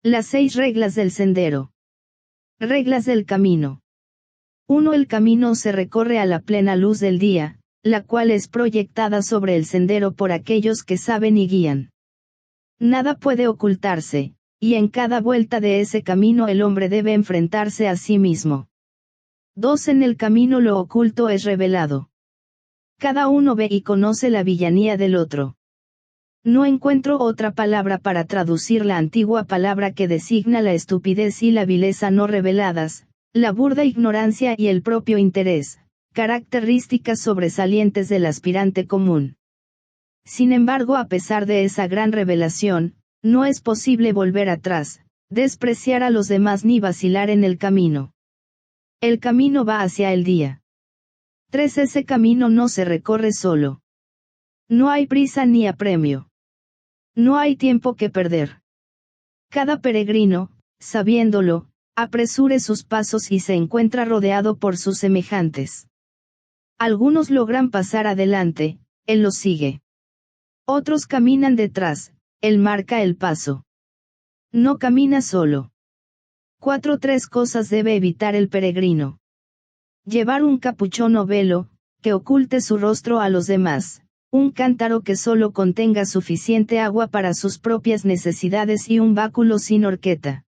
Las 6 reglas del sendero. Reglas del camino. 1. El camino se recorre a la plena luz del día, la cual es proyectada sobre el sendero por aquellos que saben y guían. Nada puede ocultarse, y en cada vuelta de ese camino el hombre debe enfrentarse a sí mismo. 2. En el camino lo oculto es revelado. Cada uno ve y conoce la villanía del otro. No encuentro otra palabra para traducir la antigua palabra que designa la estupidez y la vileza no reveladas, la burda ignorancia y el propio interés, características sobresalientes del aspirante común. Sin embargo, a pesar de esa gran revelación, no es posible volver atrás, despreciar a los demás ni vacilar en el camino. El camino va hacia el día. 3. Ese camino no se recorre solo. No hay prisa ni apremio. No hay tiempo que perder. Cada peregrino, sabiéndolo, apresure sus pasos y se encuentra rodeado por sus semejantes. Algunos logran pasar adelante, él los sigue. Otros caminan detrás, él marca el paso. No camina solo. 4. 3 cosas debe evitar el peregrino. Llevar un capuchón o velo, que oculte su rostro a los demás. Un cántaro que solo contenga suficiente agua para sus propias necesidades y un báculo sin horqueta.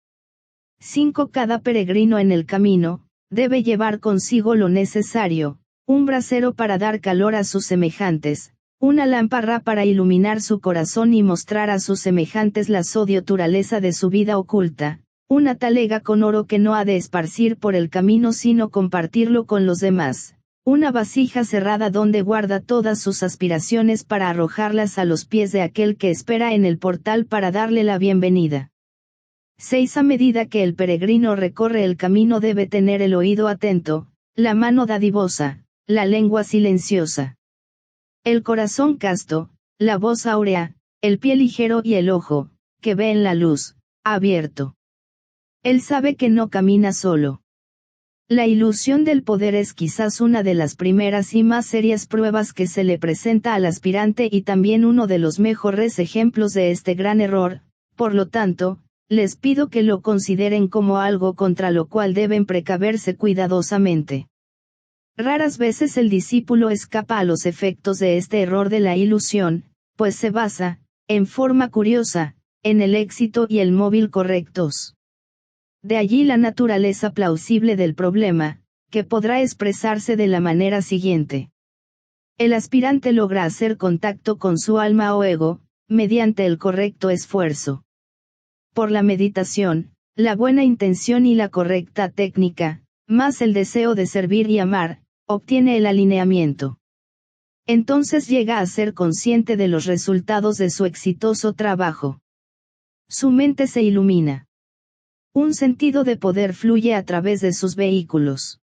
5. Cada peregrino en el camino, debe llevar consigo lo necesario, un brasero para dar calor a sus semejantes, una lámpara para iluminar su corazón y mostrar a sus semejantes la sodioturaleza de su vida oculta, una talega con oro que no ha de esparcir por el camino sino compartirlo con los demás. Una vasija cerrada donde guarda todas sus aspiraciones para arrojarlas a los pies de aquel que espera en el portal para darle la bienvenida. 6. A medida que el peregrino recorre el camino debe tener el oído atento, la mano dadivosa, la lengua silenciosa, el corazón casto, la voz áurea, el pie ligero y el ojo, que ve en la luz, abierto. Él sabe que no camina solo. La ilusión del poder es quizás una de las primeras y más serias pruebas que se le presenta al aspirante y también uno de los mejores ejemplos de este gran error, por lo tanto, les pido que lo consideren como algo contra lo cual deben precaverse cuidadosamente. Raras veces el discípulo escapa a los efectos de este error de la ilusión, pues se basa, en forma curiosa, en el éxito y el móvil correctos. De allí la naturaleza plausible del problema, que podrá expresarse de la manera siguiente. El aspirante logra hacer contacto con su alma o ego, mediante el correcto esfuerzo. Por la meditación, la buena intención y la correcta técnica, más el deseo de servir y amar, obtiene el alineamiento. Entonces llega a ser consciente de los resultados de su exitoso trabajo. Su mente se ilumina. Un sentido de poder fluye a través de sus vehículos.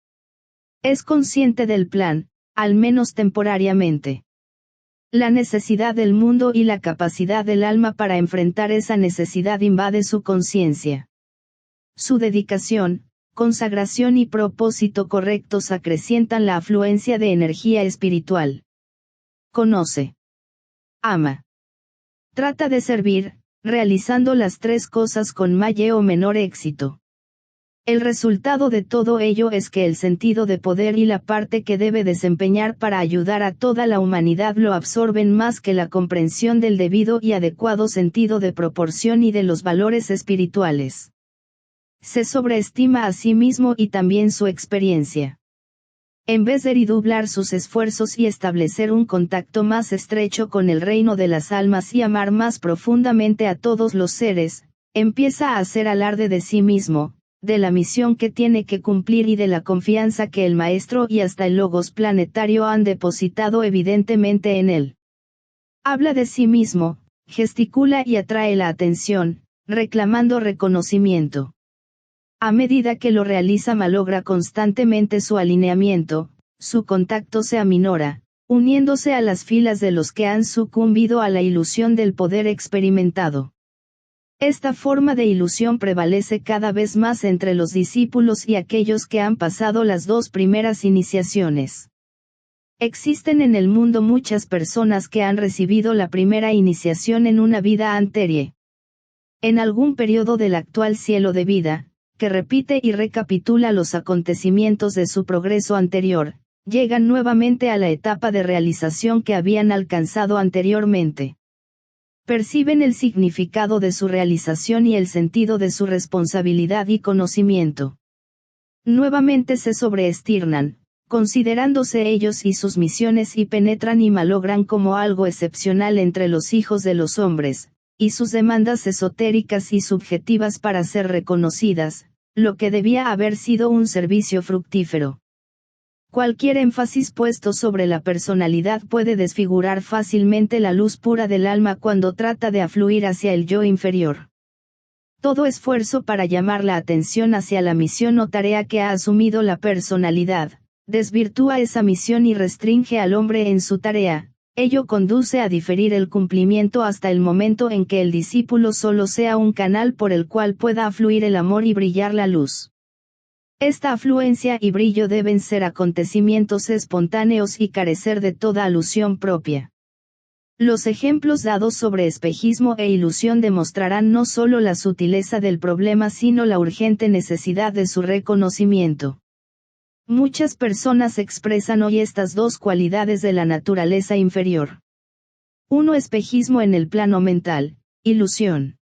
Es consciente del plan, al menos temporariamente. La necesidad del mundo y la capacidad del alma para enfrentar esa necesidad invade su conciencia. Su dedicación, consagración y propósito correctos acrecientan la afluencia de energía espiritual. Conoce. Ama. Trata de servir, realizando las 3 cosas con mayor o menor éxito. El resultado de todo ello es que el sentido de poder y la parte que debe desempeñar para ayudar a toda la humanidad lo absorben más que la comprensión del debido y adecuado sentido de proporción y de los valores espirituales. Se sobreestima a sí mismo y también su experiencia. En vez de redoblar sus esfuerzos y establecer un contacto más estrecho con el reino de las almas y amar más profundamente a todos los seres, empieza a hacer alarde de sí mismo, de la misión que tiene que cumplir y de la confianza que el Maestro y hasta el Logos planetario han depositado evidentemente en él. Habla de sí mismo, gesticula y atrae la atención, reclamando reconocimiento. A medida que lo realiza malogra constantemente su alineamiento, su contacto se aminora, uniéndose a las filas de los que han sucumbido a la ilusión del poder experimentado. Esta forma de ilusión prevalece cada vez más entre los discípulos y aquellos que han pasado las 2 primeras iniciaciones. Existen en el mundo muchas personas que han recibido la primera iniciación en una vida anterior. En algún periodo del actual cielo de vida, que repite y recapitula los acontecimientos de su progreso anterior, llegan nuevamente a la etapa de realización que habían alcanzado anteriormente. Perciben el significado de su realización y el sentido de su responsabilidad y conocimiento. Nuevamente se sobreestiman, considerándose ellos y sus misiones y penetran y malogran como algo excepcional entre los hijos de los hombres, y sus demandas esotéricas y subjetivas para ser reconocidas, lo que debía haber sido un servicio fructífero. Cualquier énfasis puesto sobre la personalidad puede desfigurar fácilmente la luz pura del alma cuando trata de afluir hacia el yo inferior. Todo esfuerzo para llamar la atención hacia la misión o tarea que ha asumido la personalidad, desvirtúa esa misión y restringe al hombre en su tarea. Ello conduce a diferir el cumplimiento hasta el momento en que el discípulo solo sea un canal por el cual pueda afluir el amor y brillar la luz. Esta afluencia y brillo deben ser acontecimientos espontáneos y carecer de toda alusión propia. Los ejemplos dados sobre espejismo e ilusión demostrarán no solo la sutileza del problema sino la urgente necesidad de su reconocimiento. Muchas personas expresan hoy estas dos cualidades de la naturaleza inferior. 1. Espejismo en el plano mental, ilusión.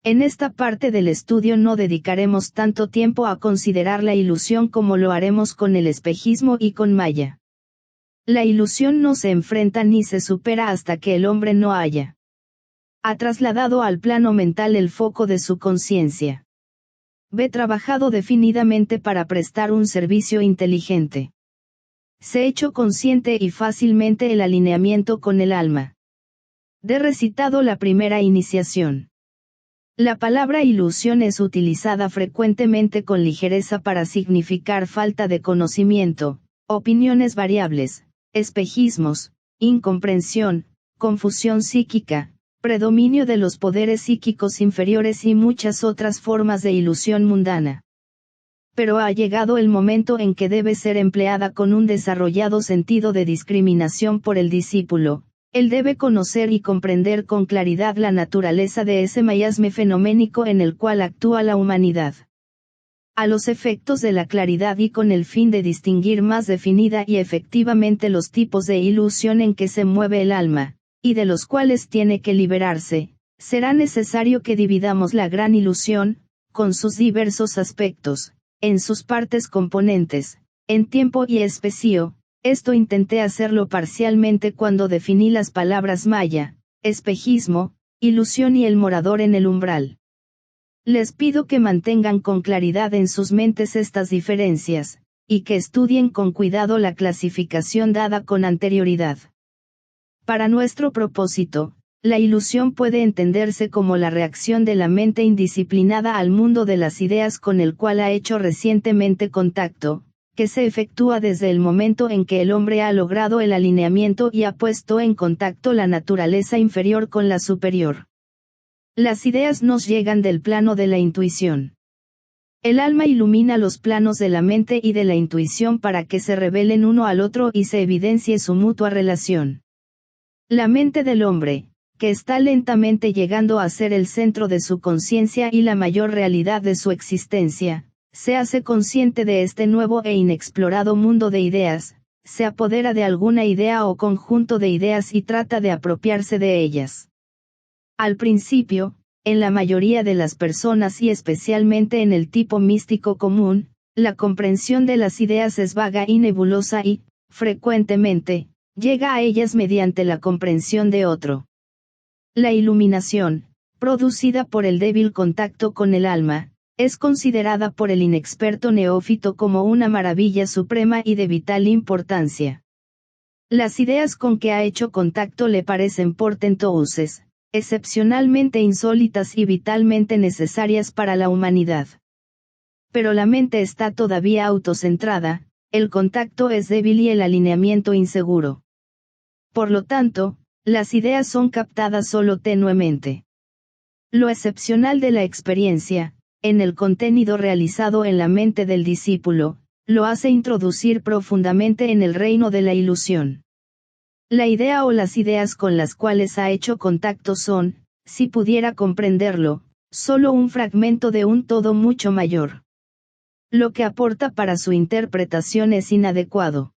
En esta parte del estudio no dedicaremos tanto tiempo a considerar la ilusión como lo haremos con el espejismo y con Maya. La ilusión no se enfrenta ni se supera hasta que el hombre no haya trasladado al plano mental el foco de su conciencia. B. Trabajado definidamente para prestar un servicio inteligente. Se hecho consciente y fácilmente el alineamiento con el alma. D. Recitado la primera iniciación. La palabra ilusión es utilizada frecuentemente con ligereza para significar falta de conocimiento, opiniones variables, espejismos, incomprensión, confusión psíquica, predominio de los poderes psíquicos inferiores y muchas otras formas de ilusión mundana. Pero ha llegado el momento en que debe ser empleada con un desarrollado sentido de discriminación por el discípulo. Él debe conocer y comprender con claridad la naturaleza de ese miasma fenoménico en el cual actúa la humanidad. A los efectos de la claridad y con el fin de distinguir más definida y efectivamente los tipos de ilusión en que se mueve el alma, y de los cuales tiene que liberarse, será necesario que dividamos la gran ilusión, con sus diversos aspectos, en sus partes componentes, en tiempo y espacio. Esto intenté hacerlo parcialmente cuando definí las palabras maya, espejismo, ilusión y el morador en el umbral. Les pido que mantengan con claridad en sus mentes estas diferencias, y que estudien con cuidado la clasificación dada con anterioridad. Para nuestro propósito, la ilusión puede entenderse como la reacción de la mente indisciplinada al mundo de las ideas con el cual ha hecho recientemente contacto, que se efectúa desde el momento en que el hombre ha logrado el alineamiento y ha puesto en contacto la naturaleza inferior con la superior. Las ideas nos llegan del plano de la intuición. El alma ilumina los planos de la mente y de la intuición para que se revelen uno al otro y se evidencie su mutua relación. La mente del hombre, que está lentamente llegando a ser el centro de su conciencia y la mayor realidad de su existencia, se hace consciente de este nuevo e inexplorado mundo de ideas, se apodera de alguna idea o conjunto de ideas y trata de apropiarse de ellas. Al principio, en la mayoría de las personas y especialmente en el tipo místico común, la comprensión de las ideas es vaga y nebulosa y, frecuentemente, llega a ellas mediante la comprensión de otro. La iluminación, producida por el débil contacto con el alma, es considerada por el inexperto neófito como una maravilla suprema y de vital importancia. Las ideas con que ha hecho contacto le parecen portentosas, excepcionalmente insólitas y vitalmente necesarias para la humanidad. Pero la mente está todavía autocentrada, el contacto es débil y el alineamiento inseguro. Por lo tanto, las ideas son captadas solo tenuemente. Lo excepcional de la experiencia, en el contenido realizado en la mente del discípulo, lo hace introducir profundamente en el reino de la ilusión. La idea o las ideas con las cuales ha hecho contacto son, si pudiera comprenderlo, solo un fragmento de un todo mucho mayor. Lo que aporta para su interpretación es inadecuado.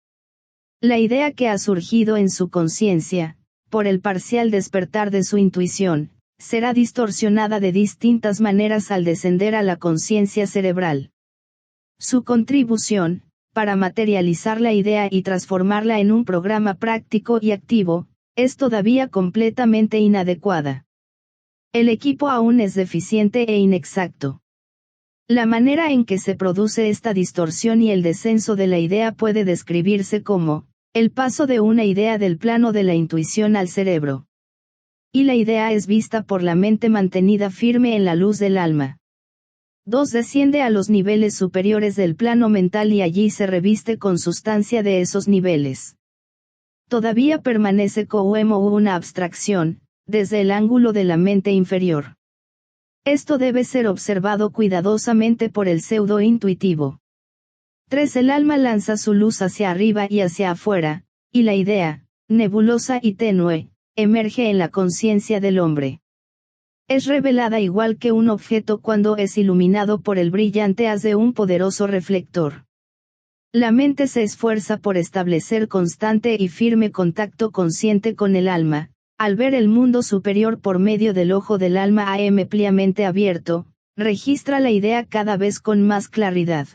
La idea que ha surgido en su conciencia, por el parcial despertar de su intuición, será distorsionada de distintas maneras al descender a la conciencia cerebral. Su contribución, para materializar la idea y transformarla en un programa práctico y activo, es todavía completamente inadecuada. El equipo aún es deficiente e inexacto. La manera en que se produce esta distorsión y el descenso de la idea puede describirse como el paso de una idea del plano de la intuición al cerebro. Y la idea es vista por la mente mantenida firme en la luz del alma. 2. Desciende a los niveles superiores del plano mental y allí se reviste con sustancia de esos niveles. Todavía permanece como una abstracción, desde el ángulo de la mente inferior. Esto debe ser observado cuidadosamente por el pseudo-intuitivo. 3. El alma lanza su luz hacia arriba y hacia afuera, y la idea, nebulosa y tenue, emerge en la conciencia del hombre. Es revelada igual que un objeto cuando es iluminado por el brillante haz de un poderoso reflector. La mente se esfuerza por establecer constante y firme contacto consciente con el alma, al ver el mundo superior por medio del ojo del alma ampliamente abierto, registra la idea cada vez con más claridad.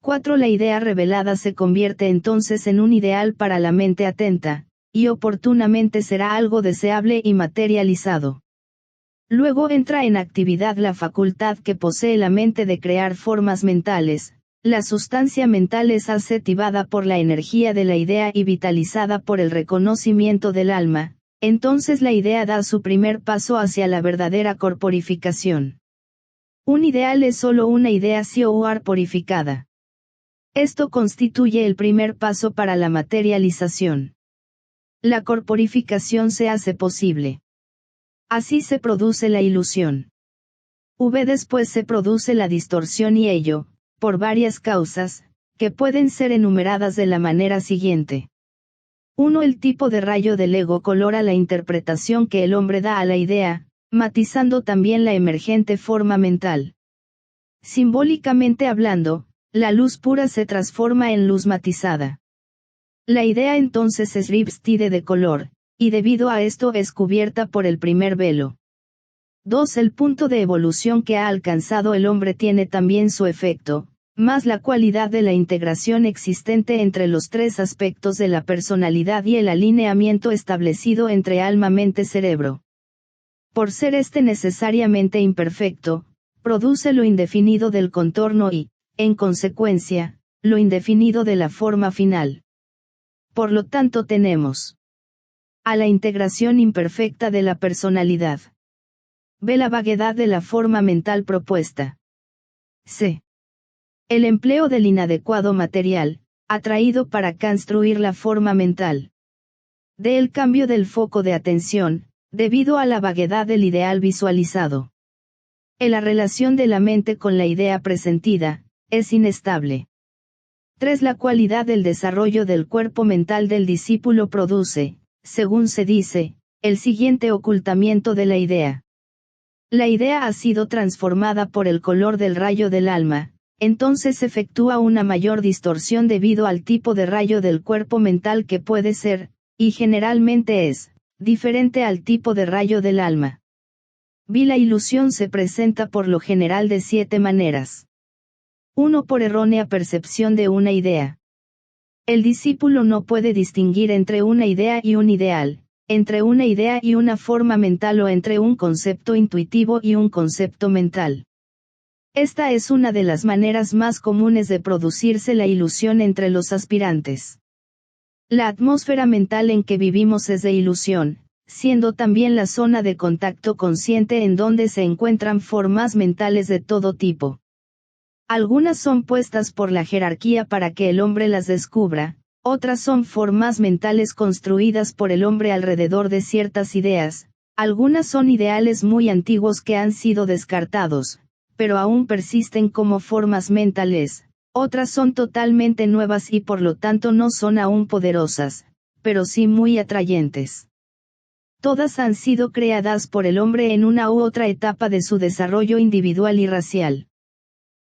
4. La idea revelada se convierte entonces en un ideal para la mente atenta, y oportunamente será algo deseable y materializado. Luego entra en actividad la facultad que posee la mente de crear formas mentales. La sustancia mental es activada por la energía de la idea y vitalizada por el reconocimiento del alma, entonces la idea da su primer paso hacia la verdadera corporificación. Un ideal es solo una idea corporificada. Esto constituye el primer paso para la materialización. La corporificación se hace posible. Así se produce la ilusión. Después se produce la distorsión y ello, por varias causas, que pueden ser enumeradas de la manera siguiente. 1. El tipo de rayo del ego colora la interpretación que el hombre da a la idea, matizando también la emergente forma mental. Simbólicamente hablando, la luz pura se transforma en luz matizada. La idea entonces es revestida de color, y debido a esto es cubierta por el primer velo. 2. El punto de evolución que ha alcanzado el hombre tiene también su efecto, más la cualidad de la integración existente entre los tres aspectos de la personalidad y el alineamiento establecido entre alma-mente-cerebro. Por ser este necesariamente imperfecto, produce lo indefinido del contorno y, en consecuencia, lo indefinido de la forma final. Por lo tanto tenemos a la integración imperfecta de la personalidad. B. La vaguedad de la forma mental propuesta. C. El empleo del inadecuado material, atraído para construir la forma mental. D. El cambio del foco de atención, debido a la vaguedad del ideal visualizado. La relación de la mente con la idea presentida, es inestable. 3. La cualidad del desarrollo del cuerpo mental del discípulo produce, según se dice, el siguiente ocultamiento de la idea. La idea ha sido transformada por el color del rayo del alma, entonces efectúa una mayor distorsión debido al tipo de rayo del cuerpo mental que puede ser, y generalmente es, diferente al tipo de rayo del alma. La ilusión se presenta por lo general de 7 maneras. 1. Por errónea percepción de una idea. El discípulo no puede distinguir entre una idea y un ideal, entre una idea y una forma mental o entre un concepto intuitivo y un concepto mental. Esta es una de las maneras más comunes de producirse la ilusión entre los aspirantes. La atmósfera mental en que vivimos es de ilusión, siendo también la zona de contacto consciente en donde se encuentran formas mentales de todo tipo. Algunas son puestas por la jerarquía para que el hombre las descubra, otras son formas mentales construidas por el hombre alrededor de ciertas ideas, algunas son ideales muy antiguos que han sido descartados, pero aún persisten como formas mentales, otras son totalmente nuevas y por lo tanto no son aún poderosas, pero sí muy atrayentes. Todas han sido creadas por el hombre en una u otra etapa de su desarrollo individual y racial.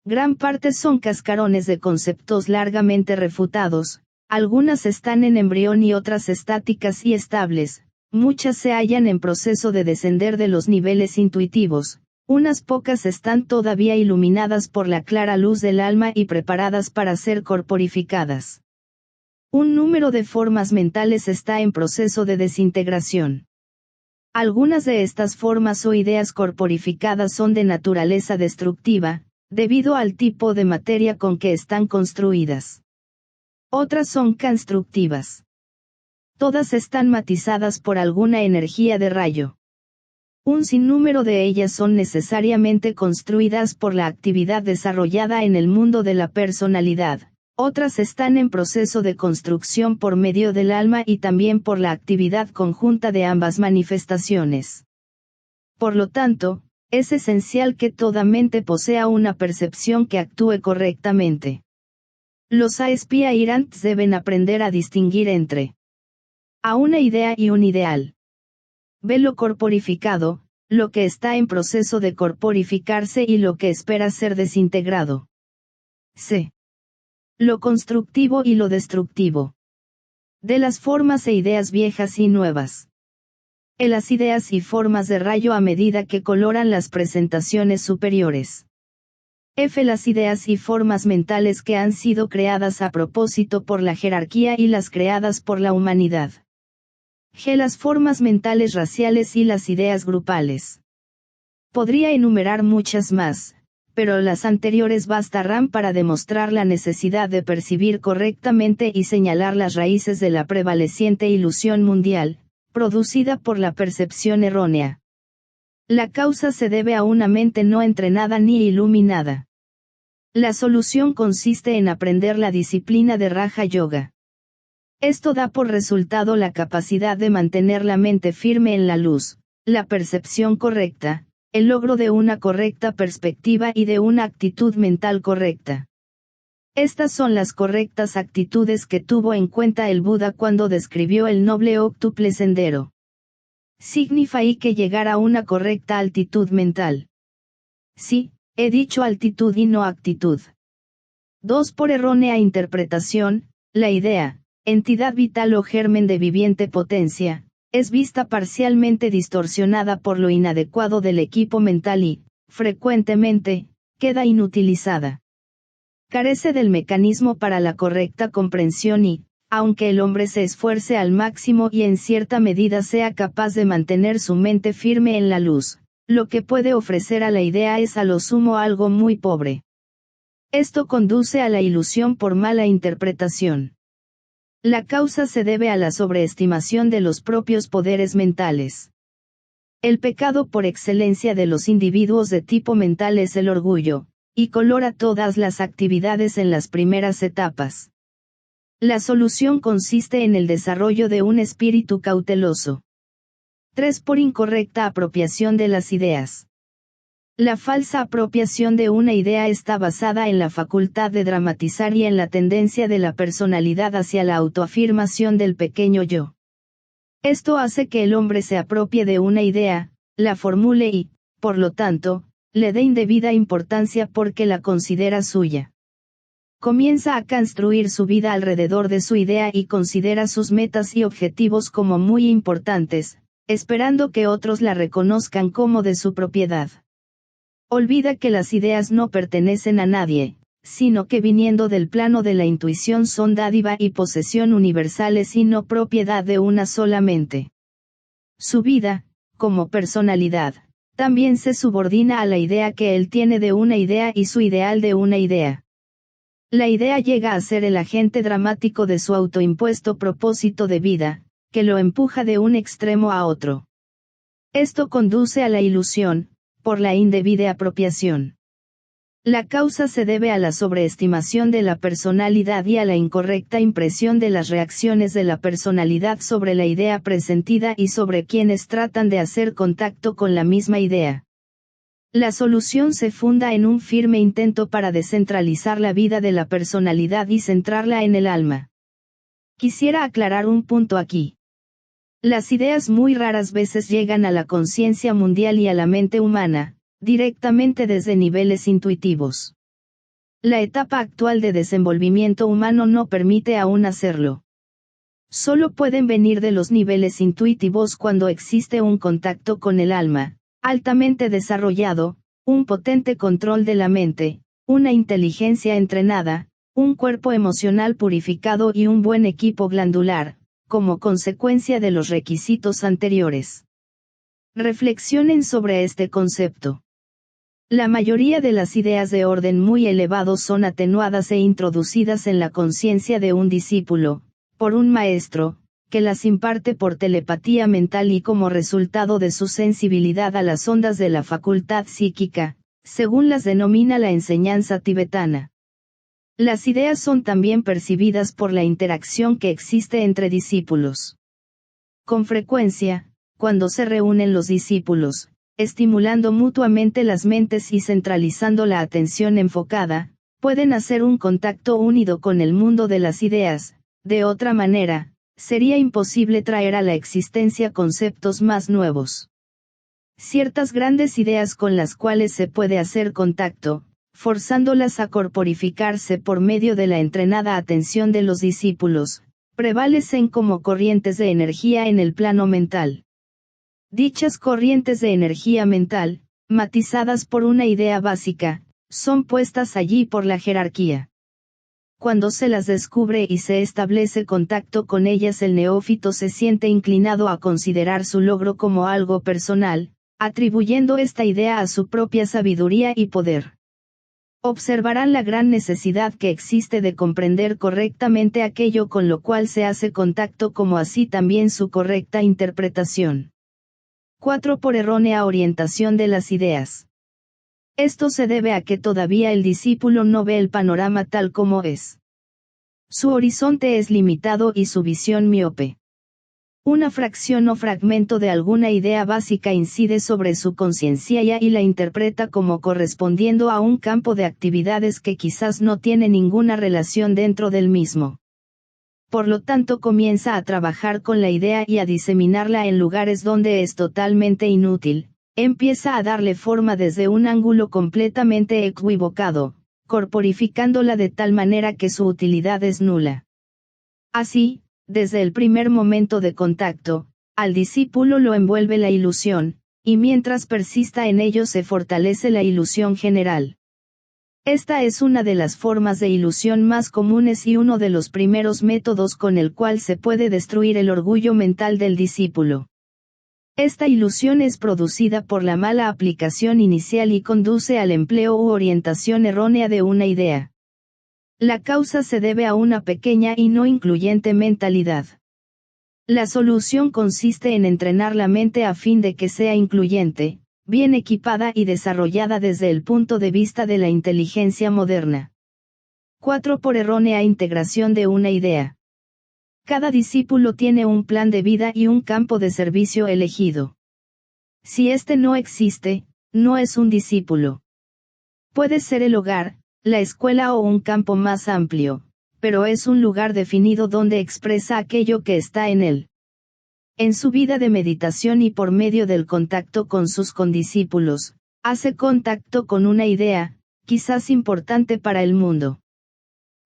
Gran parte son cascarones de conceptos largamente refutados, algunas están en embrión y otras estáticas y estables, muchas se hallan en proceso de descender de los niveles intuitivos, unas pocas están todavía iluminadas por la clara luz del alma y preparadas para ser corporificadas. Un número de formas mentales está en proceso de desintegración. Algunas de estas formas o ideas corporificadas son de naturaleza destructiva, debido al tipo de materia con que están construidas. Otras son constructivas. Todas están matizadas por alguna energía de rayo. Un sinnúmero de ellas son necesariamente construidas por la actividad desarrollada en el mundo de la personalidad, otras están en proceso de construcción por medio del alma y también por la actividad conjunta de ambas manifestaciones. Por lo tanto, es esencial que toda mente posea una percepción que actúe correctamente. Los aspirants deben aprender a distinguir entre a una idea y un ideal. B. Lo corporificado, lo que está en proceso de corporificarse y lo que espera ser desintegrado. C. Lo constructivo y lo destructivo. De las formas e ideas viejas y nuevas. E. Las ideas y formas de rayo a medida que coloran las presentaciones superiores. F. Las ideas y formas mentales que han sido creadas a propósito por la jerarquía y las creadas por la humanidad. G. Las formas mentales raciales y las ideas grupales. Podría enumerar muchas más, pero las anteriores bastarán para demostrar la necesidad de percibir correctamente y señalar las raíces de la prevaleciente ilusión mundial, producida por la percepción errónea. La causa se debe a una mente no entrenada ni iluminada. La solución consiste en aprender la disciplina de Raja Yoga. Esto da por resultado la capacidad de mantener la mente firme en la luz, la percepción correcta, el logro de una correcta perspectiva y de una actitud mental correcta. Estas son las correctas actitudes que tuvo en cuenta el Buda cuando describió el noble octuple sendero. Significa que llegar a una correcta altitud mental. Sí, he dicho altitud y no actitud. 2. Por errónea interpretación, la idea, entidad vital o germen de viviente potencia, es vista parcialmente distorsionada por lo inadecuado del equipo mental y, frecuentemente, queda inutilizada. Carece del mecanismo para la correcta comprensión y, aunque el hombre se esfuerce al máximo y en cierta medida sea capaz de mantener su mente firme en la luz, lo que puede ofrecer a la idea es a lo sumo algo muy pobre. Esto conduce a la ilusión por mala interpretación. La causa se debe a la sobreestimación de los propios poderes mentales. El pecado por excelencia de los individuos de tipo mental es el orgullo, y colora todas las actividades en las primeras etapas. La solución consiste en el desarrollo de un espíritu cauteloso. 3. Por incorrecta apropiación de las ideas. La falsa apropiación de una idea está basada en la facultad de dramatizar y en la tendencia de la personalidad hacia la autoafirmación del pequeño yo. Esto hace que el hombre se apropie de una idea, la formule y, por lo tanto, le dé indebida importancia porque la considera suya. Comienza a construir su vida alrededor de su idea y considera sus metas y objetivos como muy importantes, esperando que otros la reconozcan como de su propiedad. Olvida que las ideas no pertenecen a nadie, sino que viniendo del plano de la intuición son dádiva y posesión universales y no propiedad de una sola mente. Su vida, como personalidad, también se subordina a la idea que él tiene de una idea y su ideal de una idea. La idea llega a ser el agente dramático de su autoimpuesto propósito de vida, que lo empuja de un extremo a otro. Esto conduce a la ilusión, por la indebida apropiación. La causa se debe a la sobreestimación de la personalidad y a la incorrecta impresión de las reacciones de la personalidad sobre la idea presentida y sobre quienes tratan de hacer contacto con la misma idea. La solución se funda en un firme intento para descentralizar la vida de la personalidad y centrarla en el alma. Quisiera aclarar un punto aquí. Las ideas muy raras veces llegan a la conciencia mundial y a la mente humana, directamente desde niveles intuitivos. La etapa actual de desenvolvimiento humano no permite aún hacerlo. Solo pueden venir de los niveles intuitivos cuando existe un contacto con el alma, altamente desarrollado, un potente control de la mente, una inteligencia entrenada, un cuerpo emocional purificado y un buen equipo glandular, como consecuencia de los requisitos anteriores. Reflexionen sobre este concepto. La mayoría de las ideas de orden muy elevado son atenuadas e introducidas en la conciencia de un discípulo, por un maestro, que las imparte por telepatía mental y como resultado de su sensibilidad a las ondas de la facultad psíquica, según las denomina la enseñanza tibetana. Las ideas son también percibidas por la interacción que existe entre discípulos. Con frecuencia, cuando se reúnen los discípulos, estimulando mutuamente las mentes y centralizando la atención enfocada, pueden hacer un contacto unido con el mundo de las ideas. De otra manera, sería imposible traer a la existencia conceptos más nuevos. Ciertas grandes ideas con las cuales se puede hacer contacto, forzándolas a corporificarse por medio de la entrenada atención de los discípulos, prevalecen como corrientes de energía en el plano mental. Dichas corrientes de energía mental, matizadas por una idea básica, son puestas allí por la jerarquía. Cuando se las descubre y se establece contacto con ellas, el neófito se siente inclinado a considerar su logro como algo personal, atribuyendo esta idea a su propia sabiduría y poder. Observarán la gran necesidad que existe de comprender correctamente aquello con lo cual se hace contacto, como así también su correcta interpretación. 4. Por errónea orientación de las ideas. Esto se debe a que todavía el discípulo no ve el panorama tal como es. Su horizonte es limitado y su visión miope. Una fracción o fragmento de alguna idea básica incide sobre su conciencia y la interpreta como correspondiendo a un campo de actividades que quizás no tiene ninguna relación dentro del mismo. Por lo tanto, comienza a trabajar con la idea y a diseminarla en lugares donde es totalmente inútil, empieza a darle forma desde un ángulo completamente equivocado, corporificándola de tal manera que su utilidad es nula. Así, desde el primer momento de contacto, al discípulo lo envuelve la ilusión, y mientras persista en ello se fortalece la ilusión general. Esta es una de las formas de ilusión más comunes y uno de los primeros métodos con el cual se puede destruir el orgullo mental del discípulo. Esta ilusión es producida por la mala aplicación inicial y conduce al empleo u orientación errónea de una idea. La causa se debe a una pequeña y no incluyente mentalidad. La solución consiste en entrenar la mente a fin de que sea incluyente, bien equipada y desarrollada desde el punto de vista de la inteligencia moderna. 4. Por errónea integración de una idea. Cada discípulo tiene un plan de vida y un campo de servicio elegido. Si este no existe, no es un discípulo. Puede ser el hogar, la escuela o un campo más amplio, pero es un lugar definido donde expresa aquello que está en él. En su vida de meditación y por medio del contacto con sus condiscípulos, hace contacto con una idea, quizás importante para el mundo.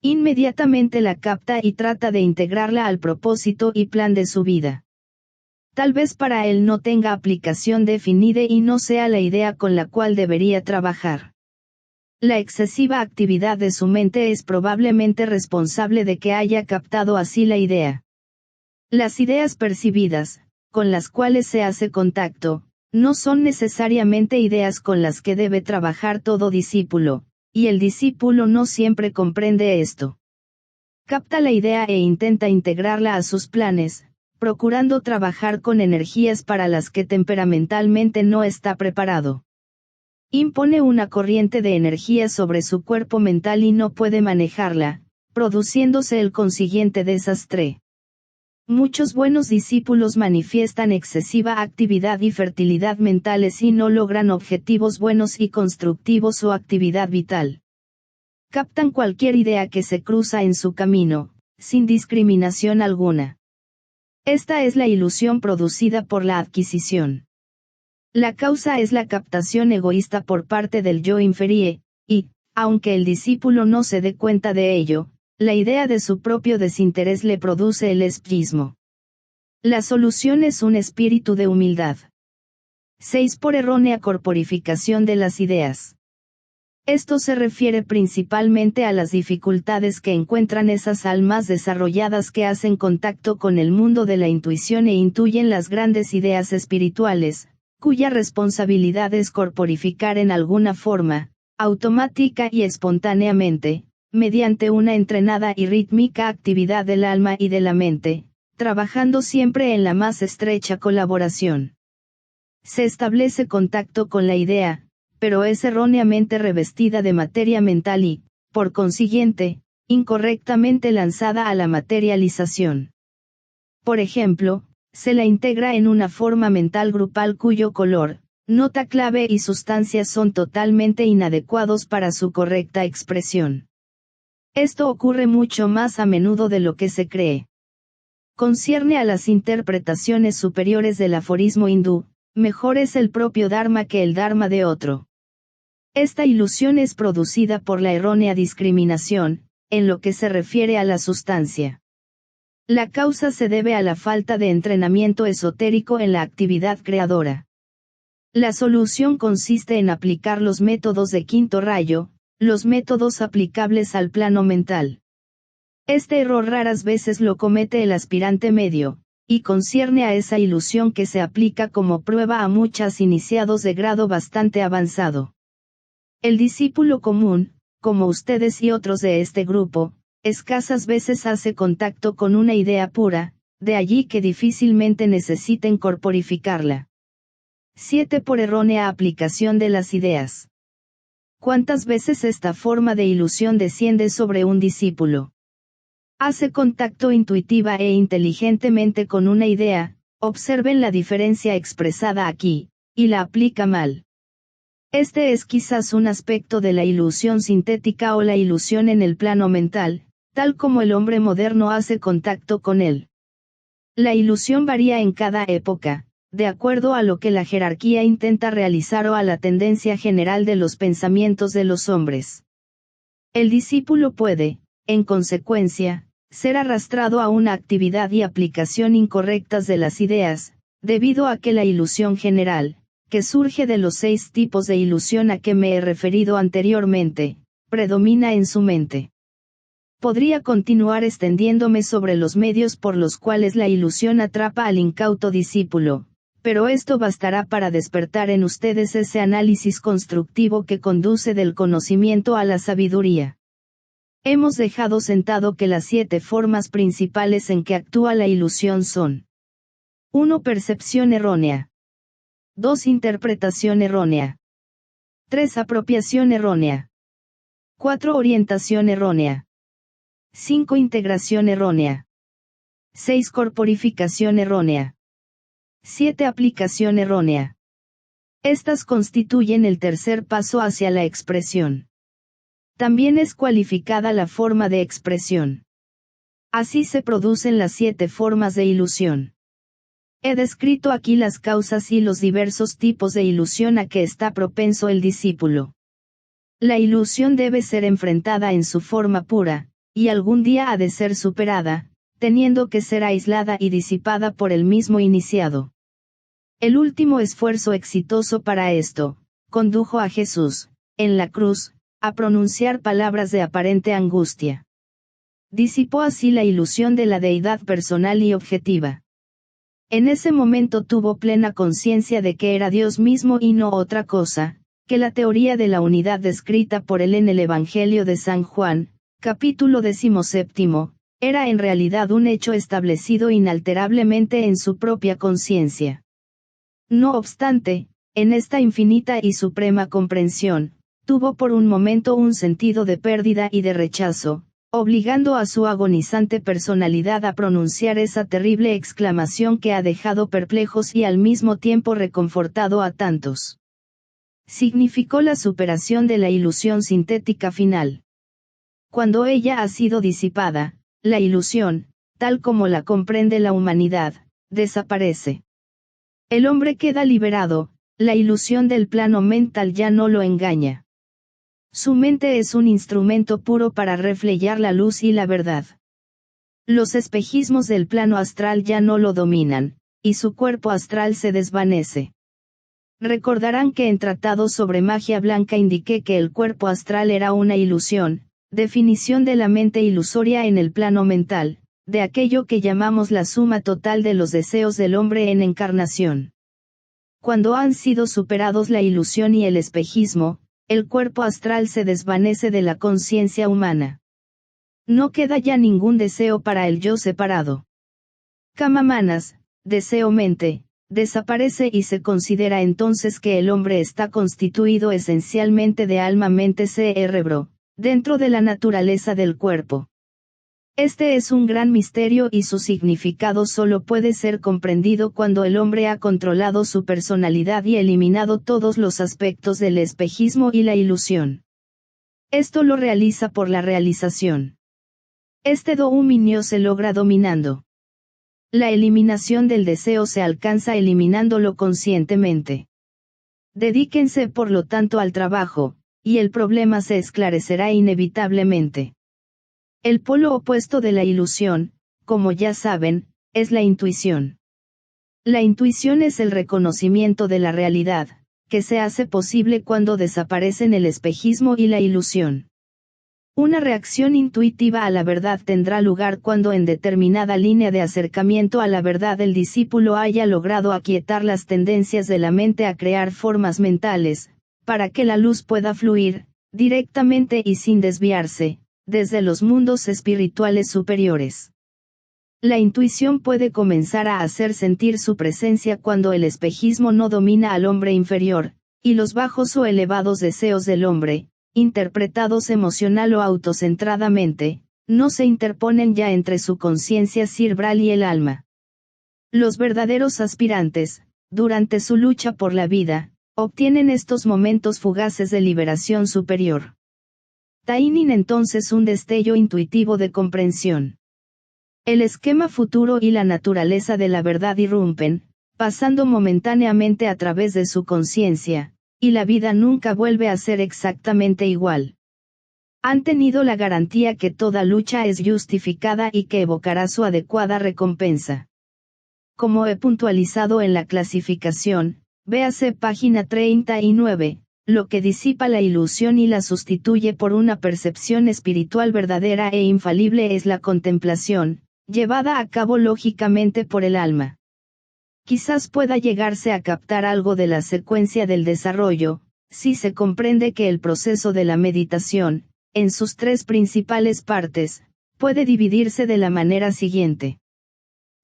Inmediatamente la capta y trata de integrarla al propósito y plan de su vida. Tal vez para él no tenga aplicación definida y no sea la idea con la cual debería trabajar. La excesiva actividad de su mente es probablemente responsable de que haya captado así la idea. Las ideas percibidas, con las cuales se hace contacto, no son necesariamente ideas con las que debe trabajar todo discípulo, y el discípulo no siempre comprende esto. Capta la idea e intenta integrarla a sus planes, procurando trabajar con energías para las que temperamentalmente no está preparado. Impone una corriente de energía sobre su cuerpo mental y no puede manejarla, produciéndose el consiguiente desastre. Muchos buenos discípulos manifiestan excesiva actividad y fertilidad mentales y no logran objetivos buenos y constructivos o actividad vital. Captan cualquier idea que se cruza en su camino, sin discriminación alguna. Esta es la ilusión producida por la adquisición. La causa es la captación egoísta por parte del yo inferie, y, aunque el discípulo no se dé cuenta de ello, la idea de su propio desinterés le produce el esprismo. La solución es un espíritu de humildad. 6. Por errónea corporificación de las ideas. Esto se refiere principalmente a las dificultades que encuentran esas almas desarrolladas que hacen contacto con el mundo de la intuición e intuyen las grandes ideas espirituales, cuya responsabilidad es corporificar en alguna forma, automática y espontáneamente, mediante una entrenada y rítmica actividad del alma y de la mente, trabajando siempre en la más estrecha colaboración. Se establece contacto con la idea, pero es erróneamente revestida de materia mental y, por consiguiente, incorrectamente lanzada a la materialización. Por ejemplo, se la integra en una forma mental grupal cuyo color, nota clave y sustancias son totalmente inadecuados para su correcta expresión. Esto ocurre mucho más a menudo de lo que se cree. Concierne a las interpretaciones superiores del aforismo hindú: mejor es el propio Dharma que el Dharma de otro. Esta ilusión es producida por la errónea discriminación, en lo que se refiere a la sustancia. La causa se debe a la falta de entrenamiento esotérico en la actividad creadora. La solución consiste en aplicar los métodos de quinto rayo, los métodos aplicables al plano mental. Este error raras veces lo comete el aspirante medio, y concierne a esa ilusión que se aplica como prueba a muchos iniciados de grado bastante avanzado. El discípulo común, como ustedes y otros de este grupo, escasas veces hace contacto con una idea pura, de allí que difícilmente necesiten corporificarla. 7. Por errónea aplicación de las ideas. ¿Cuántas veces esta forma de ilusión desciende sobre un discípulo? Hace contacto intuitiva e inteligentemente con una idea, observen la diferencia expresada aquí, y la aplica mal. Este es quizás un aspecto de la ilusión sintética o la ilusión en el plano mental, tal como el hombre moderno hace contacto con él. La ilusión varía en cada época, de acuerdo a lo que la jerarquía intenta realizar o a la tendencia general de los pensamientos de los hombres. El discípulo puede, en consecuencia, ser arrastrado a una actividad y aplicación incorrectas de las ideas, debido a que la ilusión general, que surge de los 6 tipos de ilusión a que me he referido anteriormente, predomina en su mente. Podría continuar extendiéndome sobre los medios por los cuales la ilusión atrapa al incauto discípulo, pero esto bastará para despertar en ustedes ese análisis constructivo que conduce del conocimiento a la sabiduría. Hemos dejado sentado que las 7 formas principales en que actúa la ilusión son: 1. Percepción errónea. 2. Interpretación errónea. 3. Apropiación errónea. 4. Orientación errónea. 5. Integración errónea. 6. Corporificación errónea. 7. Aplicación errónea. Estas constituyen el tercer paso hacia la expresión. También es cualificada la forma de expresión. Así se producen las 7 formas de ilusión. He descrito aquí las causas y los diversos tipos de ilusión a que está propenso el discípulo. La ilusión debe ser enfrentada en su forma pura, y algún día ha de ser superada, teniendo que ser aislada y disipada por el mismo iniciado. El último esfuerzo exitoso para esto, condujo a Jesús, en la cruz, a pronunciar palabras de aparente angustia. Disipó así la ilusión de la deidad personal y objetiva. En ese momento tuvo plena conciencia de que era Dios mismo y no otra cosa, que la teoría de la unidad descrita por él en el Evangelio de San Juan, capítulo 17, era en realidad un hecho establecido inalterablemente en su propia conciencia. No obstante, en esta infinita y suprema comprensión, tuvo por un momento un sentido de pérdida y de rechazo, obligando a su agonizante personalidad a pronunciar esa terrible exclamación que ha dejado perplejos y al mismo tiempo reconfortado a tantos. Significó la superación de la ilusión sintética final. Cuando ella ha sido disipada, la ilusión, tal como la comprende la humanidad, desaparece. El hombre queda liberado, la ilusión del plano mental ya no lo engaña. Su mente es un instrumento puro para reflejar la luz y la verdad. Los espejismos del plano astral ya no lo dominan, y su cuerpo astral se desvanece. Recordarán que en Tratados sobre Magia Blanca indiqué que el cuerpo astral era una ilusión, definición de la mente ilusoria en el plano mental, de aquello que llamamos la suma total de los deseos del hombre en encarnación. Cuando han sido superados la ilusión y el espejismo, el cuerpo astral se desvanece de la conciencia humana. No queda ya ningún deseo para el yo separado. Kamamanas, deseo-mente, desaparece y se considera entonces que el hombre está constituido esencialmente de alma-mente-cerebro, dentro de la naturaleza del cuerpo. Este es un gran misterio y su significado solo puede ser comprendido cuando el hombre ha controlado su personalidad y eliminado todos los aspectos del espejismo y la ilusión. Esto lo realiza por la realización. Este dominio se logra dominando. La eliminación del deseo se alcanza eliminándolo conscientemente. Dedíquense por lo tanto al trabajo, y el problema se esclarecerá inevitablemente. El polo opuesto de la ilusión, como ya saben, es la intuición. La intuición es el reconocimiento de la realidad, que se hace posible cuando desaparecen el espejismo y la ilusión. Una reacción intuitiva a la verdad tendrá lugar cuando en determinada línea de acercamiento a la verdad el discípulo haya logrado aquietar las tendencias de la mente a crear formas mentales, para que la luz pueda fluir, directamente y sin desviarse, desde los mundos espirituales superiores. La intuición puede comenzar a hacer sentir su presencia cuando el espejismo no domina al hombre inferior, y los bajos o elevados deseos del hombre, interpretados emocional o autocentradamente, no se interponen ya entre su conciencia cerebral y el alma. Los verdaderos aspirantes, durante su lucha por la vida, obtienen estos momentos fugaces de liberación superior. Tienen entonces un destello intuitivo de comprensión. El esquema futuro y la naturaleza de la verdad irrumpen, pasando momentáneamente a través de su conciencia, y la vida nunca vuelve a ser exactamente igual. Han tenido la garantía que toda lucha es justificada y que evocará su adecuada recompensa. Como he puntualizado en la clasificación, véase página 39, lo que disipa la ilusión y la sustituye por una percepción espiritual verdadera e infalible es la contemplación, llevada a cabo lógicamente por el alma. Quizás pueda llegarse a captar algo de la secuencia del desarrollo, si se comprende que el proceso de la meditación, en sus tres principales partes, puede dividirse de la manera siguiente.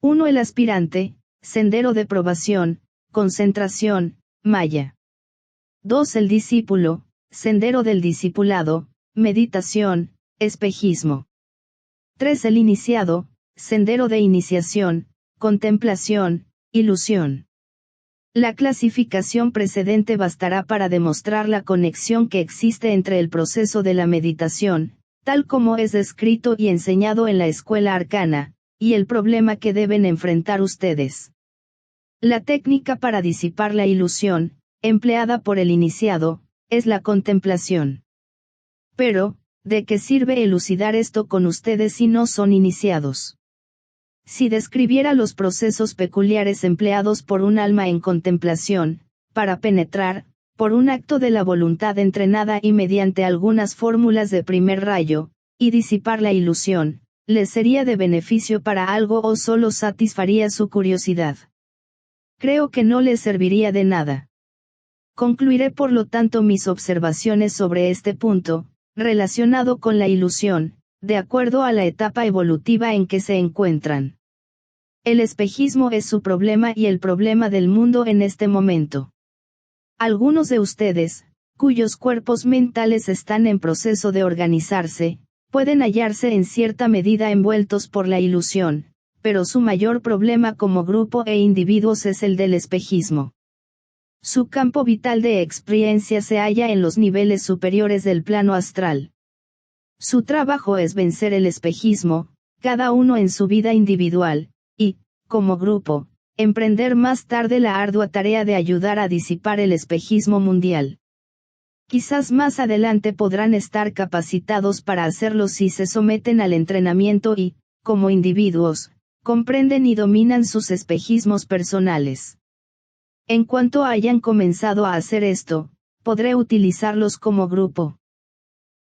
1. El aspirante, sendero de probación, concentración, maya. 2. El discípulo, sendero del discipulado, meditación, espejismo. 3. El iniciado, sendero de iniciación, contemplación, ilusión. La clasificación precedente bastará para demostrar la conexión que existe entre el proceso de la meditación, tal como es descrito y enseñado en la escuela arcana, y el problema que deben enfrentar ustedes. La técnica para disipar la ilusión, empleada por el iniciado, es la contemplación. Pero, ¿de qué sirve elucidar esto con ustedes si no son iniciados? Si describiera los procesos peculiares empleados por un alma en contemplación, para penetrar, por un acto de la voluntad entrenada y mediante algunas fórmulas de primer rayo, y disipar la ilusión, ¿les sería de beneficio para algo o solo satisfaría su curiosidad? Creo que no les serviría de nada. Concluiré por lo tanto mis observaciones sobre este punto, relacionado con la ilusión, de acuerdo a la etapa evolutiva en que se encuentran. El espejismo es su problema y el problema del mundo en este momento. Algunos de ustedes, cuyos cuerpos mentales están en proceso de organizarse, pueden hallarse en cierta medida envueltos por la ilusión, pero su mayor problema como grupo e individuos es el del espejismo. Su campo vital de experiencia se halla en los niveles superiores del plano astral. Su trabajo es vencer el espejismo, cada uno en su vida individual, y, como grupo, emprender más tarde la ardua tarea de ayudar a disipar el espejismo mundial. Quizás más adelante podrán estar capacitados para hacerlo si se someten al entrenamiento y, como individuos, comprenden y dominan sus espejismos personales. En cuanto hayan comenzado a hacer esto, podré utilizarlos como grupo.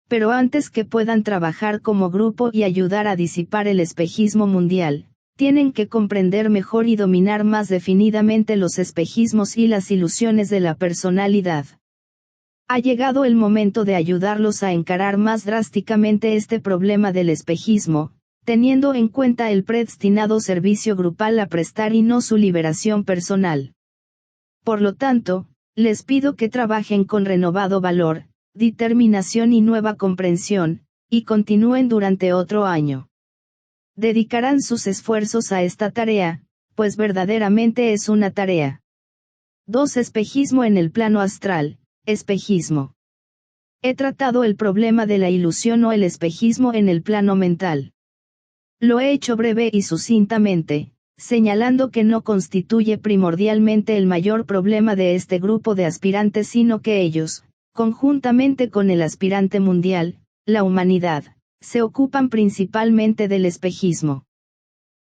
Pero antes que puedan trabajar como grupo y ayudar a disipar el espejismo mundial, tienen que comprender mejor y dominar más definidamente los espejismos y las ilusiones de la personalidad. Ha llegado el momento de ayudarlos a encarar más drásticamente este problema del espejismo, teniendo en cuenta el predestinado servicio grupal a prestar y no su liberación personal. Por lo tanto, les pido que trabajen con renovado valor, determinación y nueva comprensión, y continúen durante otro año. Dedicarán sus esfuerzos a esta tarea, pues verdaderamente es una tarea. 2. Espejismo en el plano astral. Espejismo. He tratado el problema de la ilusión o el espejismo en el plano mental. Lo he hecho breve y sucintamente, señalando que no constituye primordialmente el mayor problema de este grupo de aspirantes, sino que ellos, conjuntamente con el aspirante mundial, la humanidad, se ocupan principalmente del espejismo.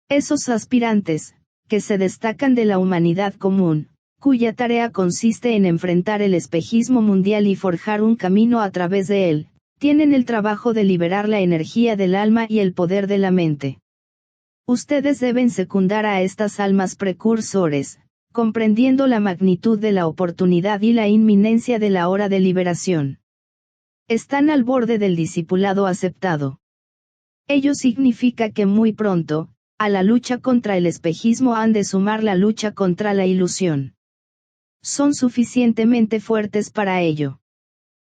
Esos aspirantes, que se destacan de la humanidad común, cuya tarea consiste en enfrentar el espejismo mundial y forjar un camino a través de él, tienen el trabajo de liberar la energía del alma y el poder de la mente. Ustedes deben secundar a estas almas precursores, comprendiendo la magnitud de la oportunidad y la inminencia de la hora de liberación. Están al borde del discipulado aceptado. Ello significa que muy pronto, a la lucha contra el espejismo han de sumar la lucha contra la ilusión. Son suficientemente fuertes para ello.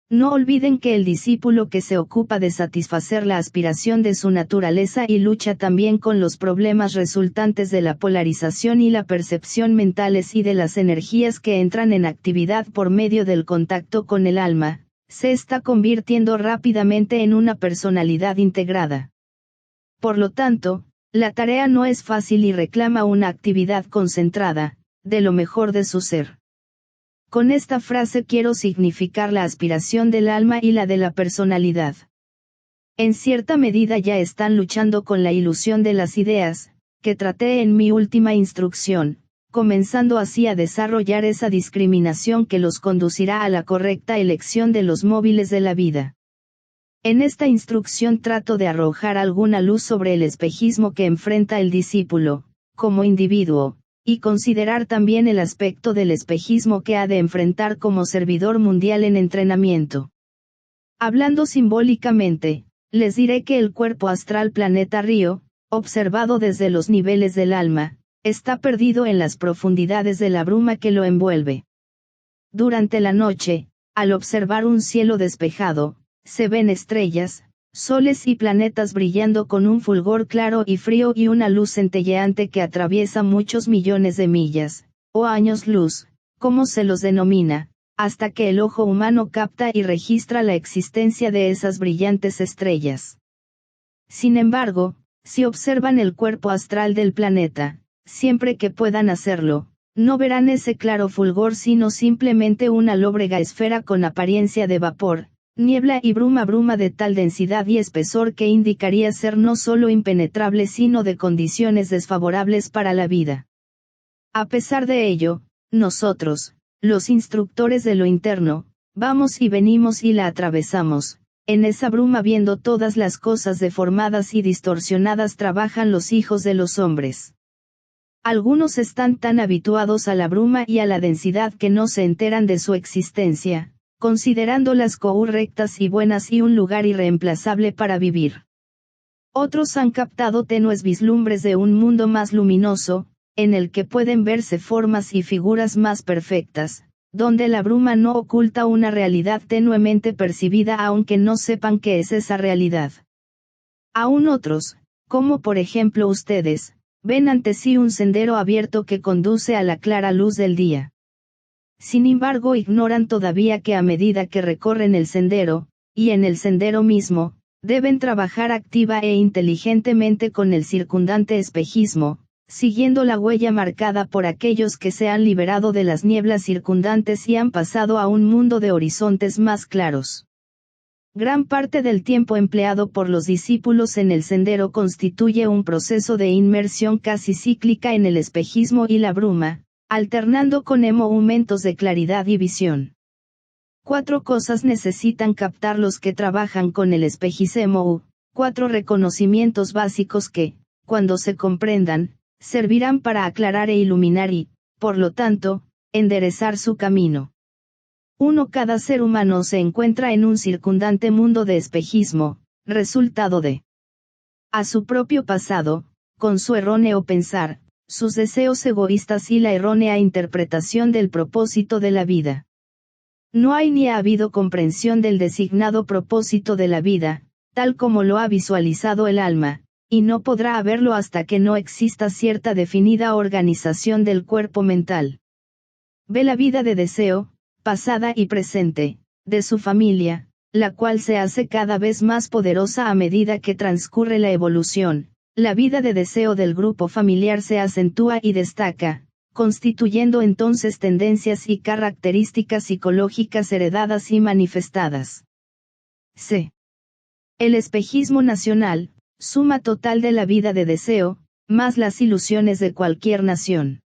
No olviden que el discípulo que se ocupa de satisfacer la aspiración de su naturaleza y lucha también con los problemas resultantes de la polarización y la percepción mentales y de las energías que entran en actividad por medio del contacto con el alma, se está convirtiendo rápidamente en una personalidad integrada. Por lo tanto, la tarea no es fácil y reclama una actividad concentrada, de lo mejor de su ser. Con esta frase quiero significar la aspiración del alma y la de la personalidad. En cierta medida ya están luchando con la ilusión de las ideas, que traté en mi última instrucción, comenzando así a desarrollar esa discriminación que los conducirá a la correcta elección de los móviles de la vida. En esta instrucción trato de arrojar alguna luz sobre el espejismo que enfrenta el discípulo, como individuo, y considerar también el aspecto del espejismo que ha de enfrentar como servidor mundial en entrenamiento. Hablando simbólicamente, les diré que el cuerpo astral planeta Río, observado desde los niveles del alma, está perdido en las profundidades de la bruma que lo envuelve. Durante la noche, al observar un cielo despejado, se ven estrellas, soles y planetas brillando con un fulgor claro y frío y una luz centelleante que atraviesa muchos millones de millas, o años luz, como se los denomina, hasta que el ojo humano capta y registra la existencia de esas brillantes estrellas. Sin embargo, si observan el cuerpo astral del planeta, siempre que puedan hacerlo, no verán ese claro fulgor sino simplemente una lóbrega esfera con apariencia de vapor, niebla y bruma de tal densidad y espesor que indicaría ser no solo impenetrable sino de condiciones desfavorables para la vida. A pesar de ello, nosotros, los instructores de lo interno, vamos y venimos y la atravesamos. En esa bruma viendo todas las cosas deformadas y distorsionadas trabajan los hijos de los hombres. Algunos están tan habituados a la bruma y a la densidad que no se enteran de su existencia, considerándolas correctas y buenas y un lugar irreemplazable para vivir. Otros han captado tenues vislumbres de un mundo más luminoso, en el que pueden verse formas y figuras más perfectas, donde la bruma no oculta una realidad tenuemente percibida aunque no sepan qué es esa realidad. Aún otros, como por ejemplo ustedes, ven ante sí un sendero abierto que conduce a la clara luz del día. Sin embargo ignoran todavía que a medida que recorren el sendero, y en el sendero mismo, deben trabajar activa e inteligentemente con el circundante espejismo, siguiendo la huella marcada por aquellos que se han liberado de las nieblas circundantes y han pasado a un mundo de horizontes más claros. Gran parte del tiempo empleado por los discípulos en el sendero constituye un proceso de inmersión casi cíclica en el espejismo y la bruma, alternando con momentos de claridad y visión. 4 cosas necesitan captar los que trabajan con el espejismo, 4 reconocimientos básicos que, cuando se comprendan, servirán para aclarar e iluminar y, por lo tanto, enderezar su camino. 1. Cada ser humano se encuentra en un circundante mundo de espejismo, resultado de a su propio pasado, con su erróneo pensar, sus deseos egoístas y la errónea interpretación del propósito de la vida. No hay ni ha habido comprensión del designado propósito de la vida, tal como lo ha visualizado el alma, y no podrá haberlo hasta que no exista cierta definida organización del cuerpo mental. Ve la vida de deseo, pasada y presente, de su familia, la cual se hace cada vez más poderosa a medida que transcurre la evolución. La vida de deseo del grupo familiar se acentúa y destaca, constituyendo entonces tendencias y características psicológicas heredadas y manifestadas. C. El espejismo nacional, suma total de la vida de deseo, más las ilusiones de cualquier nación.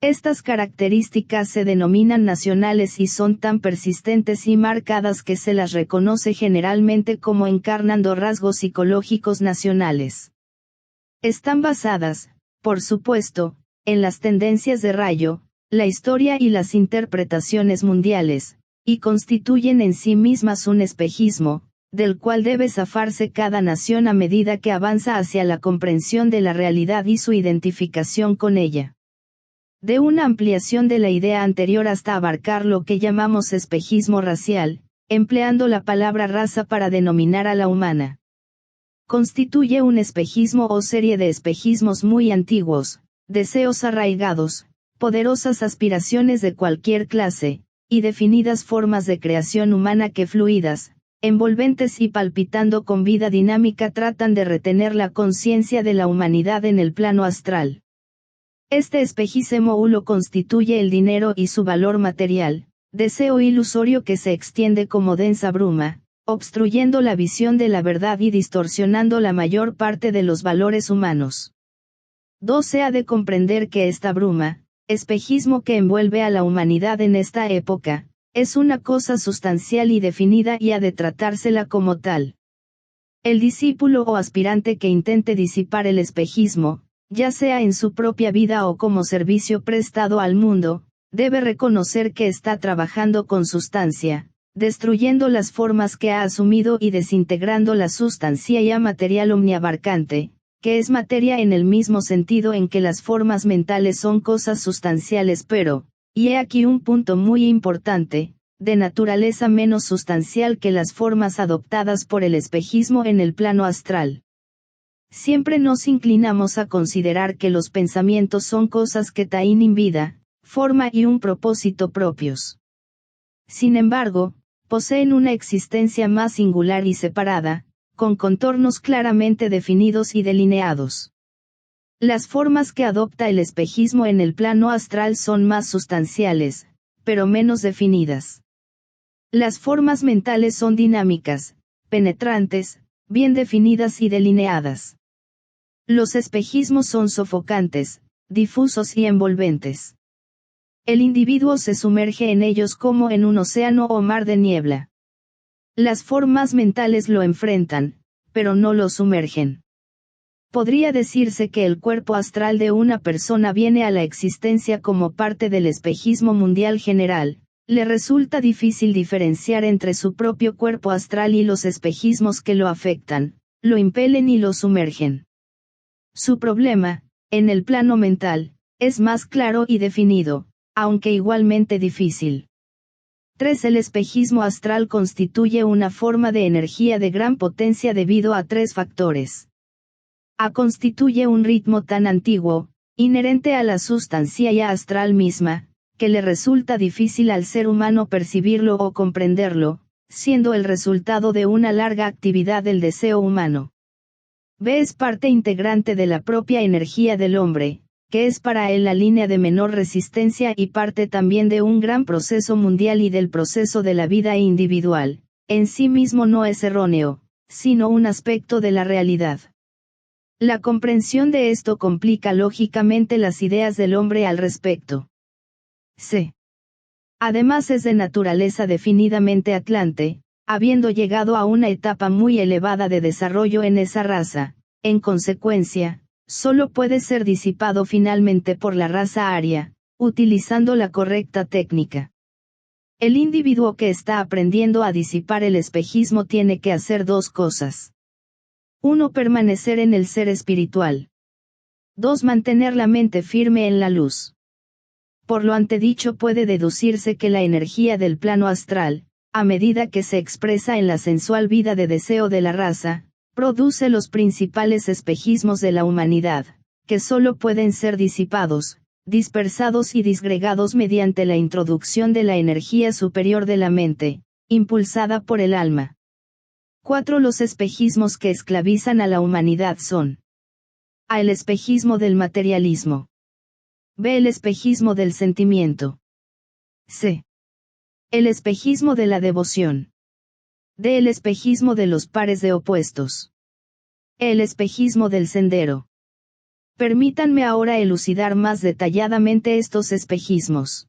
Estas características se denominan nacionales y son tan persistentes y marcadas que se las reconoce generalmente como encarnando rasgos psicológicos nacionales. Están basadas, por supuesto, en las tendencias de rayo, la historia y las interpretaciones mundiales, y constituyen en sí mismas un espejismo, del cual debe zafarse cada nación a medida que avanza hacia la comprensión de la realidad y su identificación con ella. De una ampliación de la idea anterior hasta abarcar lo que llamamos espejismo racial, empleando la palabra raza para denominar a la humana. Constituye un espejismo o serie de espejismos muy antiguos, deseos arraigados, poderosas aspiraciones de cualquier clase, y definidas formas de creación humana que fluidas, envolventes y palpitando con vida dinámica tratan de retener la conciencia de la humanidad en el plano astral. Este espejismo lo constituye el dinero y su valor material, deseo ilusorio que se extiende como densa bruma, obstruyendo la visión de la verdad y distorsionando la mayor parte de los valores humanos. 2. Se ha de comprender que esta bruma, espejismo que envuelve a la humanidad en esta época, es una cosa sustancial y definida y ha de tratársela como tal. El discípulo o aspirante que intente disipar el espejismo, ya sea en su propia vida o como servicio prestado al mundo, debe reconocer que está trabajando con sustancia, destruyendo las formas que ha asumido y desintegrando la sustancia ya material omniabarcante, que es materia en el mismo sentido en que las formas mentales son cosas sustanciales pero, y he aquí un punto muy importante, de naturaleza menos sustancial que las formas adoptadas por el espejismo en el plano astral. Siempre nos inclinamos a considerar que los pensamientos son cosas que tienen vida, forma y un propósito propios. Sin embargo, poseen una existencia más singular y separada, con contornos claramente definidos y delineados. Las formas que adopta el espejismo en el plano astral son más sustanciales, pero menos definidas. Las formas mentales son dinámicas, penetrantes, bien definidas y delineadas. Los espejismos son sofocantes, difusos y envolventes. El individuo se sumerge en ellos como en un océano o mar de niebla. Las formas mentales lo enfrentan, pero no lo sumergen. Podría decirse que el cuerpo astral de una persona viene a la existencia como parte del espejismo mundial general. Le resulta difícil diferenciar entre su propio cuerpo astral y los espejismos que lo afectan, lo impelen y lo sumergen. Su problema, en el plano mental, es más claro y definido, aunque igualmente difícil. 3. El espejismo astral constituye una forma de energía de gran potencia debido a 3 factores. A. Constituye un ritmo tan antiguo, inherente a la sustancia ya astral misma, que le resulta difícil al ser humano percibirlo o comprenderlo, siendo el resultado de una larga actividad del deseo humano. B es parte integrante de la propia energía del hombre, que es para él la línea de menor resistencia y parte también de un gran proceso mundial y del proceso de la vida individual. En sí mismo no es erróneo, sino un aspecto de la realidad. La comprensión de esto complica lógicamente las ideas del hombre al respecto. C. Además es de naturaleza definidamente atlante, habiendo llegado a una etapa muy elevada de desarrollo en esa raza, en consecuencia, solo puede ser disipado finalmente por la raza aria, utilizando la correcta técnica. El individuo que está aprendiendo a disipar el espejismo tiene que hacer dos cosas. 1. Permanecer en el ser espiritual. 2. Mantener la mente firme en la luz. Por lo antedicho puede deducirse que la energía del plano astral, a medida que se expresa en la sensual vida de deseo de la raza, produce los principales espejismos de la humanidad, que solo pueden ser disipados, dispersados y disgregados mediante la introducción de la energía superior de la mente, impulsada por el alma. 4. Los espejismos que esclavizan a la humanidad son: A. El espejismo del materialismo. B. El espejismo del sentimiento. C. El espejismo de la devoción. D. El espejismo de los pares de opuestos. El espejismo del sendero. Permítanme ahora elucidar más detalladamente estos espejismos.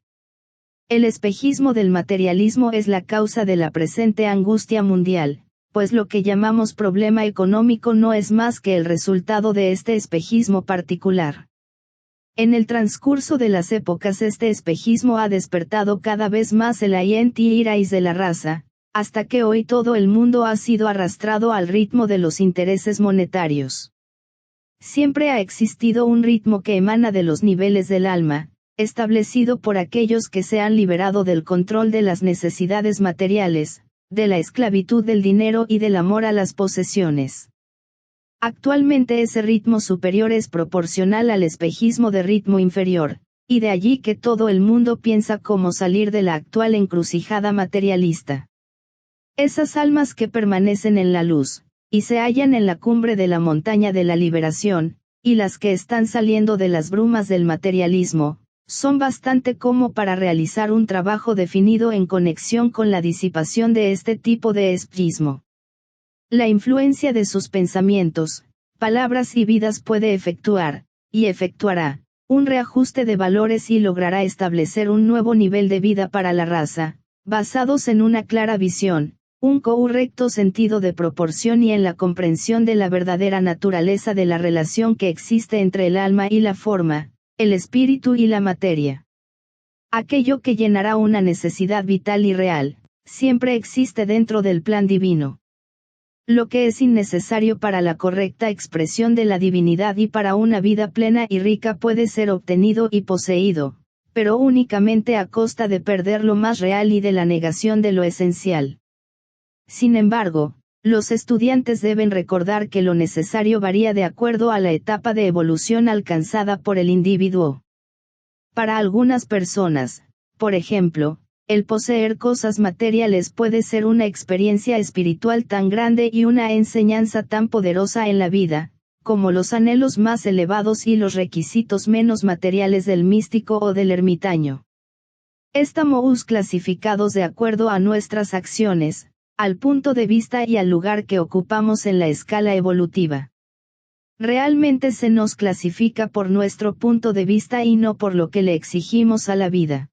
El espejismo del materialismo es la causa de la presente angustia mundial, pues lo que llamamos problema económico no es más que el resultado de este espejismo particular. En el transcurso de las épocas este espejismo ha despertado cada vez más el iráis de la raza, hasta que hoy todo el mundo ha sido arrastrado al ritmo de los intereses monetarios. Siempre ha existido un ritmo que emana de los niveles del alma, establecido por aquellos que se han liberado del control de las necesidades materiales, de la esclavitud del dinero y del amor a las posesiones. Actualmente ese ritmo superior es proporcional al espejismo de ritmo inferior, y de allí que todo el mundo piensa cómo salir de la actual encrucijada materialista. Esas almas que permanecen en la luz, y se hallan en la cumbre de la montaña de la liberación, y las que están saliendo de las brumas del materialismo, son bastante como para realizar un trabajo definido en conexión con la disipación de este tipo de espejismo. La influencia de sus pensamientos, palabras y vidas puede efectuar, y efectuará, un reajuste de valores y logrará establecer un nuevo nivel de vida para la raza, basados en una clara visión, un correcto sentido de proporción y en la comprensión de la verdadera naturaleza de la relación que existe entre el alma y la forma, el espíritu y la materia. Aquello que llenará una necesidad vital y real, siempre existe dentro del plan divino. Lo que es innecesario para la correcta expresión de la divinidad y para una vida plena y rica puede ser obtenido y poseído, pero únicamente a costa de perder lo más real y de la negación de lo esencial. Sin embargo, los estudiantes deben recordar que lo necesario varía de acuerdo a la etapa de evolución alcanzada por el individuo. Para algunas personas, por ejemplo, el poseer cosas materiales puede ser una experiencia espiritual tan grande y una enseñanza tan poderosa en la vida, como los anhelos más elevados y los requisitos menos materiales del místico o del ermitaño. Estamos clasificados de acuerdo a nuestras acciones, al punto de vista y al lugar que ocupamos en la escala evolutiva. Realmente se nos clasifica por nuestro punto de vista y no por lo que le exigimos a la vida.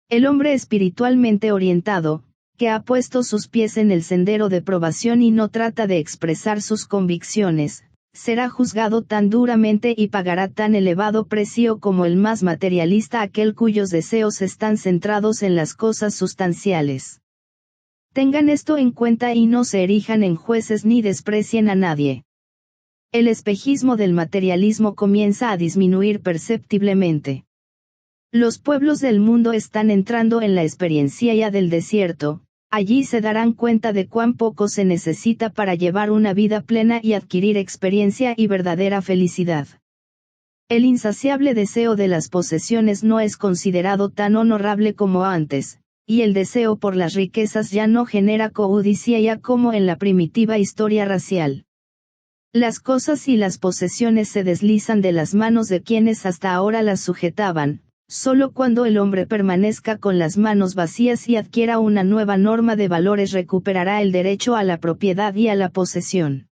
El hombre espiritualmente orientado, que ha puesto sus pies en el sendero de probación y no trata de expresar sus convicciones, será juzgado tan duramente y pagará tan elevado precio como el más materialista aquel cuyos deseos están centrados en las cosas sustanciales. Tengan esto en cuenta y no se erijan en jueces ni desprecien a nadie. El espejismo del materialismo comienza a disminuir perceptiblemente. Los pueblos del mundo están entrando en la experiencia ya del desierto, allí se darán cuenta de cuán poco se necesita para llevar una vida plena y adquirir experiencia y verdadera felicidad. El insaciable deseo de las posesiones no es considerado tan honorable como antes, y el deseo por las riquezas ya no genera codicia como en la primitiva historia racial. Las cosas y las posesiones se deslizan de las manos de quienes hasta ahora las sujetaban, solo cuando el hombre permanezca con las manos vacías y adquiera una nueva norma de valores recuperará el derecho a la propiedad y a la posesión.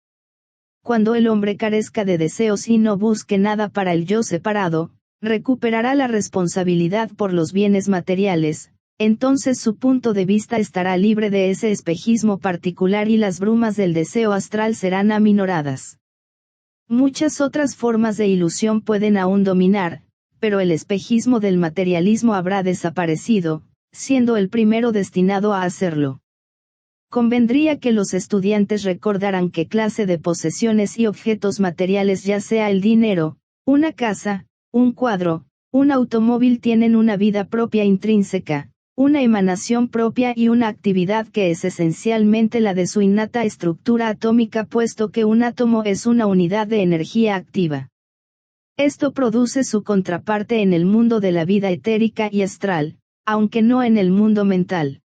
Cuando el hombre carezca de deseos y no busque nada para el yo separado, recuperará la responsabilidad por los bienes materiales, entonces su punto de vista estará libre de ese espejismo particular y las brumas del deseo astral serán aminoradas. Muchas otras formas de ilusión pueden aún dominar, pero el espejismo del materialismo habrá desaparecido, siendo el primero destinado a hacerlo. Convendría que los estudiantes recordaran qué clase de posesiones y objetos materiales, ya sea el dinero, una casa, un cuadro, un automóvil, tienen una vida propia intrínseca, una emanación propia y una actividad que es esencialmente la de su innata estructura atómica, puesto que un átomo es una unidad de energía activa. Esto produce su contraparte en el mundo de la vida etérica y astral, aunque no en el mundo mental.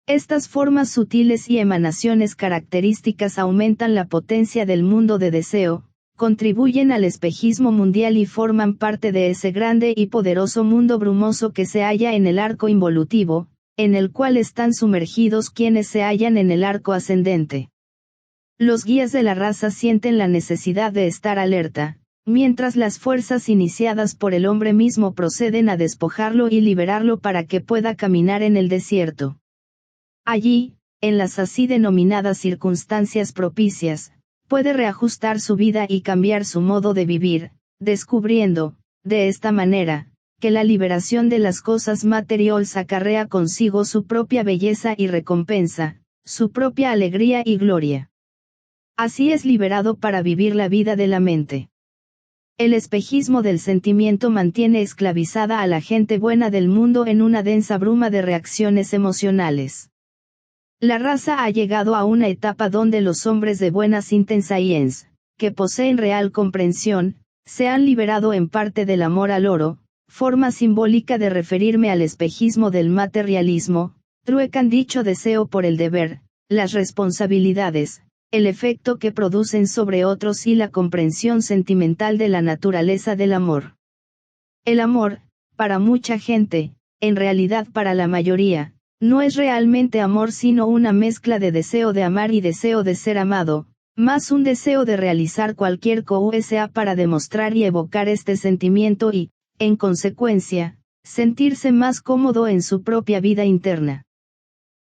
Estas formas sutiles y emanaciones características aumentan la potencia del mundo de deseo, contribuyen al espejismo mundial y forman parte de ese grande y poderoso mundo brumoso que se halla en el arco involutivo, en el cual están sumergidos quienes se hallan en el arco ascendente. Los guías de la raza sienten la necesidad de estar alerta, mientras las fuerzas iniciadas por el hombre mismo proceden a despojarlo y liberarlo para que pueda caminar en el desierto. Allí, en las así denominadas circunstancias propicias, puede reajustar su vida y cambiar su modo de vivir, descubriendo, de esta manera, que la liberación de las cosas materiales acarrea consigo su propia belleza y recompensa, su propia alegría y gloria. Así es liberado para vivir la vida de la mente. El espejismo del sentimiento mantiene esclavizada a la gente buena del mundo en una densa bruma de reacciones emocionales. La raza ha llegado a una etapa donde los hombres de buenas intenciones, que poseen real comprensión, se han liberado en parte del amor al oro, forma simbólica de referirme al espejismo del materialismo, truecan dicho deseo por el deber, las responsabilidades, el efecto que producen sobre otros y la comprensión sentimental de la naturaleza del amor. El amor, para mucha gente, en realidad para la mayoría, no es realmente amor sino una mezcla de deseo de amar y deseo de ser amado, más un deseo de realizar cualquier cosa para demostrar y evocar este sentimiento y, en consecuencia, sentirse más cómodo en su propia vida interna.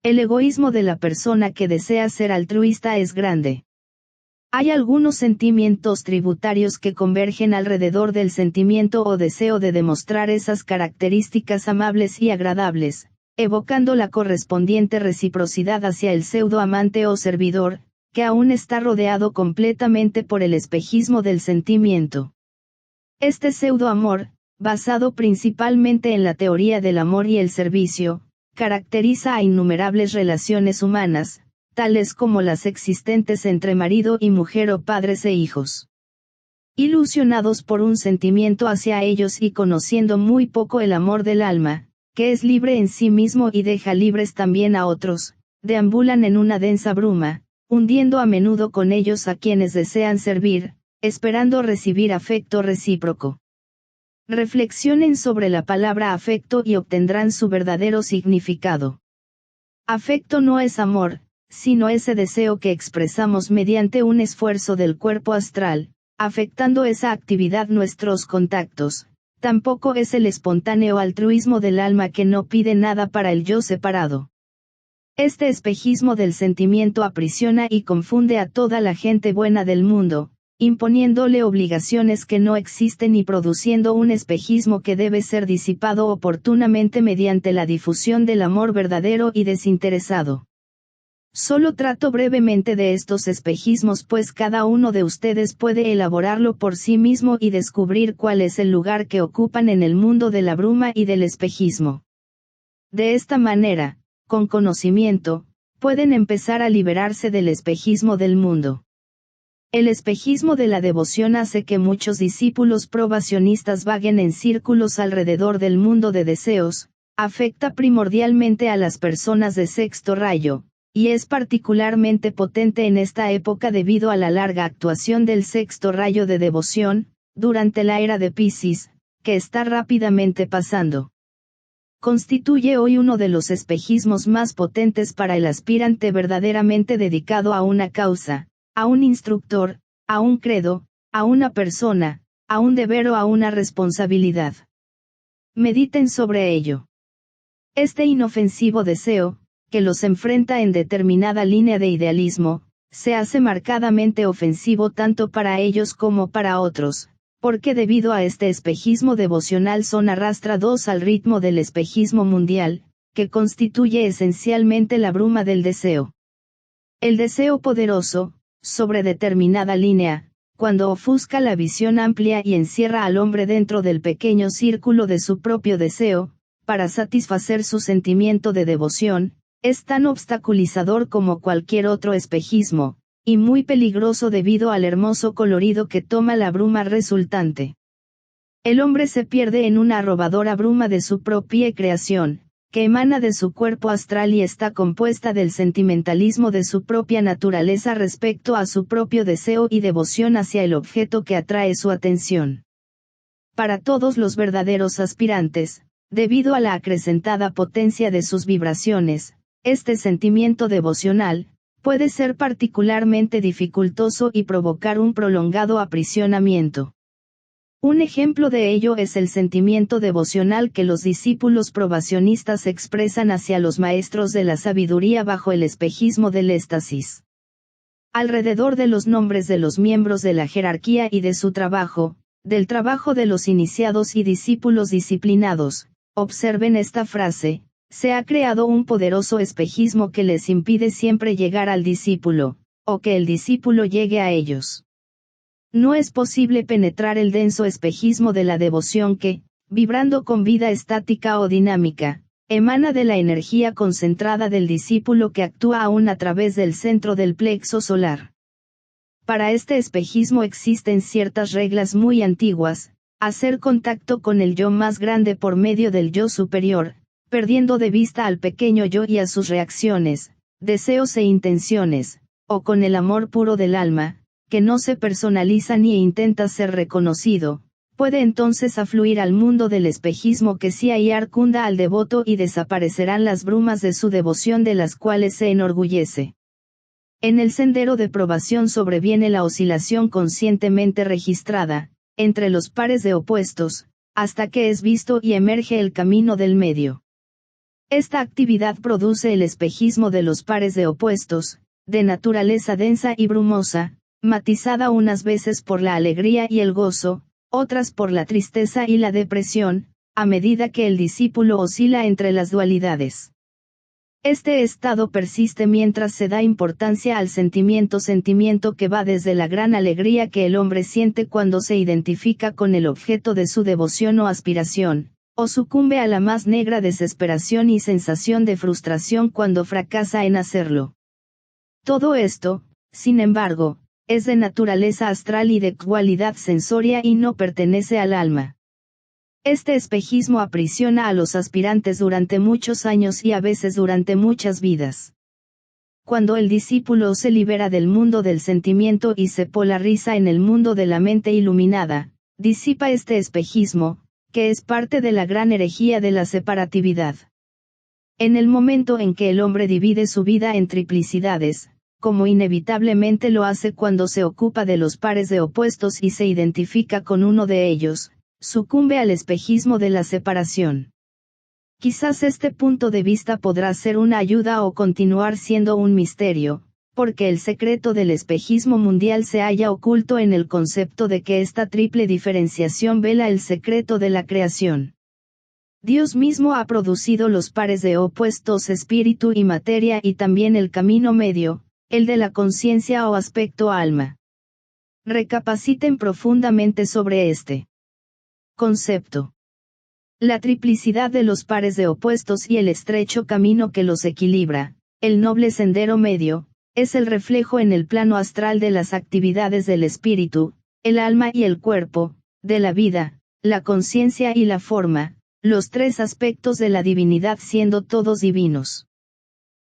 El egoísmo de la persona que desea ser altruista es grande. Hay algunos sentimientos tributarios que convergen alrededor del sentimiento o deseo de demostrar esas características amables y agradables, evocando la correspondiente reciprocidad hacia el pseudo amante o servidor, que aún está rodeado completamente por el espejismo del sentimiento. Este pseudo amor, basado principalmente en la teoría del amor y el servicio, caracteriza a innumerables relaciones humanas, tales como las existentes entre marido y mujer o padres e hijos. Ilusionados por un sentimiento hacia ellos y conociendo muy poco el amor del alma, que es libre en sí mismo y deja libres también a otros, deambulan en una densa bruma, hundiendo a menudo con ellos a quienes desean servir, esperando recibir afecto recíproco. Reflexionen sobre la palabra afecto y obtendrán su verdadero significado. Afecto no es amor, sino ese deseo que expresamos mediante un esfuerzo del cuerpo astral, afectando esa actividad nuestros contactos. Tampoco es el espontáneo altruismo del alma que no pide nada para el yo separado. Este espejismo del sentimiento aprisiona y confunde a toda la gente buena del mundo, imponiéndole obligaciones que no existen y produciendo un espejismo que debe ser disipado oportunamente mediante la difusión del amor verdadero y desinteresado. Solo trato brevemente de estos espejismos, pues cada uno de ustedes puede elaborarlo por sí mismo y descubrir cuál es el lugar que ocupan en el mundo de la bruma y del espejismo. De esta manera, con conocimiento, pueden empezar a liberarse del espejismo del mundo. El espejismo de la devoción hace que muchos discípulos probacionistas vaguen en círculos alrededor del mundo de deseos, Afecta primordialmente a las personas de sexto rayo, y es particularmente potente en esta época debido a la larga actuación del sexto rayo de devoción, durante la era de Piscis, que está rápidamente pasando. Constituye hoy uno de los espejismos más potentes para el aspirante verdaderamente dedicado a una causa, a un instructor, a un credo, a una persona, a un deber o a una responsabilidad. Mediten sobre ello. Este inofensivo deseo, que los enfrenta en determinada línea de idealismo, se hace marcadamente ofensivo tanto para ellos como para otros, porque debido a este espejismo devocional son arrastrados al ritmo del espejismo mundial, que constituye esencialmente la bruma del deseo. El deseo poderoso, sobre determinada línea, cuando ofusca la visión amplia y encierra al hombre dentro del pequeño círculo de su propio deseo, para satisfacer su sentimiento de devoción, es tan obstaculizador como cualquier otro espejismo, y muy peligroso debido al hermoso colorido que toma la bruma resultante. El hombre se pierde en una arrobadora bruma de su propia creación, que emana de su cuerpo astral y está compuesta del sentimentalismo de su propia naturaleza respecto a su propio deseo y devoción hacia el objeto que atrae su atención. Para todos los verdaderos aspirantes, debido a la acrecentada potencia de sus vibraciones, este sentimiento devocional puede ser particularmente dificultoso y provocar un prolongado aprisionamiento. Un ejemplo de ello es el sentimiento devocional que los discípulos probacionistas expresan hacia los maestros de la sabiduría bajo el espejismo del éxtasis. Alrededor de los nombres de los miembros de la jerarquía y de su trabajo, del trabajo de los iniciados y discípulos disciplinados, observen esta frase, se ha creado un poderoso espejismo que les impide siempre llegar al discípulo, o que el discípulo llegue a ellos. No es posible penetrar el denso espejismo de la devoción que, vibrando con vida estática o dinámica, emana de la energía concentrada del discípulo que actúa aún a través del centro del plexo solar. Para este espejismo existen ciertas reglas muy antiguas: hacer contacto con el yo más grande por medio del yo superior, perdiendo de vista al pequeño yo y a sus reacciones, deseos e intenciones, o con el amor puro del alma, que no se personaliza ni intenta ser reconocido, puede entonces afluir al mundo del espejismo que sí cunda al devoto y desaparecerán las brumas de su devoción de las cuales se enorgullece. En el sendero de probación sobreviene la oscilación conscientemente registrada, entre los pares de opuestos, hasta que es visto y emerge el camino del medio. Esta actividad produce el espejismo de los pares de opuestos, de naturaleza densa y brumosa, matizada unas veces por la alegría y el gozo, otras por la tristeza y la depresión, a medida que el discípulo oscila entre las dualidades. Este estado persiste mientras se da importancia al sentimiento que va desde la gran alegría que el hombre siente cuando se identifica con el objeto de su devoción o aspiración, o sucumbe a la más negra desesperación y sensación de frustración cuando fracasa en hacerlo. Todo esto, sin embargo, es de naturaleza astral y de cualidad sensoria y no pertenece al alma. Este espejismo aprisiona a los aspirantes durante muchos años y a veces durante muchas vidas. Cuando el discípulo se libera del mundo del sentimiento y se polariza en el mundo de la mente iluminada, disipa este espejismo, que es parte de la gran herejía de la separatividad. En el momento en que el hombre divide su vida en triplicidades, como inevitablemente lo hace cuando se ocupa de los pares de opuestos y se identifica con uno de ellos, sucumbe al espejismo de la separación. Quizás este punto de vista podrá ser una ayuda o continuar siendo un misterio, porque el secreto del espejismo mundial se halla oculto en el concepto de que esta triple diferenciación vela el secreto de la creación. Dios mismo ha producido los pares de opuestos espíritu y materia y también el camino medio, el de la conciencia o aspecto alma. Recapaciten profundamente sobre este concepto. La triplicidad de los pares de opuestos y el estrecho camino que los equilibra, el noble sendero medio, es el reflejo en el plano astral de las actividades del espíritu, el alma y el cuerpo, de la vida, la conciencia y la forma, los tres aspectos de la divinidad siendo todos divinos.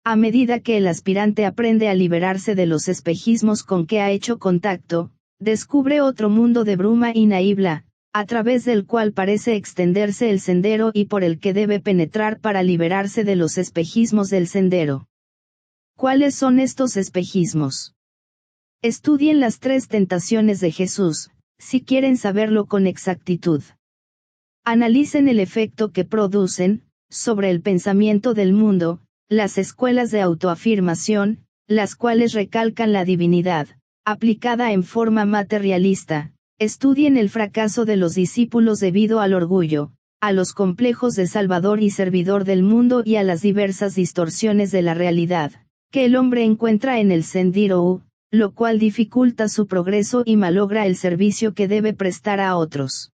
A medida que el aspirante aprende a liberarse de los espejismos con que ha hecho contacto, descubre otro mundo de bruma y niebla, a través del cual parece extenderse el sendero y por el que debe penetrar para liberarse de los espejismos del sendero. ¿Cuáles son estos espejismos? Estudien las tres tentaciones de Jesús, si quieren saberlo con exactitud. Analicen el efecto que producen, sobre el pensamiento del mundo, las escuelas de autoafirmación, las cuales recalcan la divinidad, aplicada en forma materialista. Estudien el fracaso de los discípulos debido al orgullo, a los complejos de salvador y servidor del mundo y a las diversas distorsiones de la realidad, que el hombre encuentra en el sendero, lo cual dificulta su progreso y malogra el servicio que debe prestar a otros.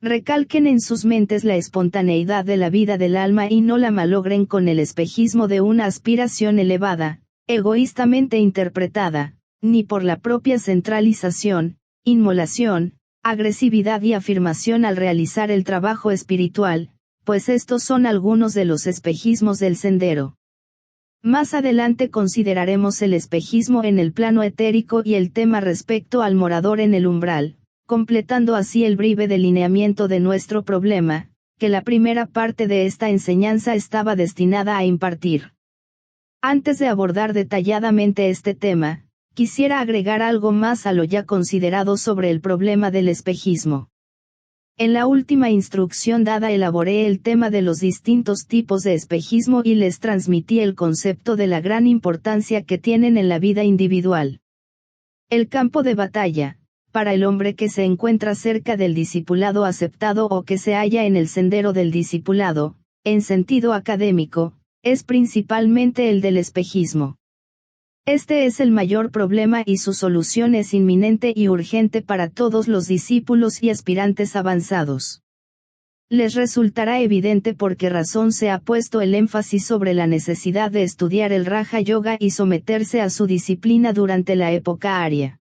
Recalquen en sus mentes la espontaneidad de la vida del alma y no la malogren con el espejismo de una aspiración elevada, egoístamente interpretada, ni por la propia centralización, inmolación, agresividad y afirmación al realizar el trabajo espiritual, pues estos son algunos de los espejismos del sendero. Más adelante consideraremos el espejismo en el plano etérico y el tema respecto al morador en el umbral, completando así el breve delineamiento de nuestro problema, que la primera parte de esta enseñanza estaba destinada a impartir. Antes de abordar detalladamente este tema, quisiera agregar algo más a lo ya considerado sobre el problema del espejismo. En la última instrucción dada elaboré el tema de los distintos tipos de espejismo y les transmití el concepto de la gran importancia que tienen en la vida individual. El campo de batalla, para el hombre que se encuentra cerca del discipulado aceptado o que se halla en el sendero del discipulado, en sentido académico, es principalmente el del espejismo. Este es el mayor problema y su solución es inminente y urgente para todos los discípulos y aspirantes avanzados. Les resultará evidente por qué razón se ha puesto el énfasis sobre la necesidad de estudiar el Raja Yoga y someterse a su disciplina durante la época Arya.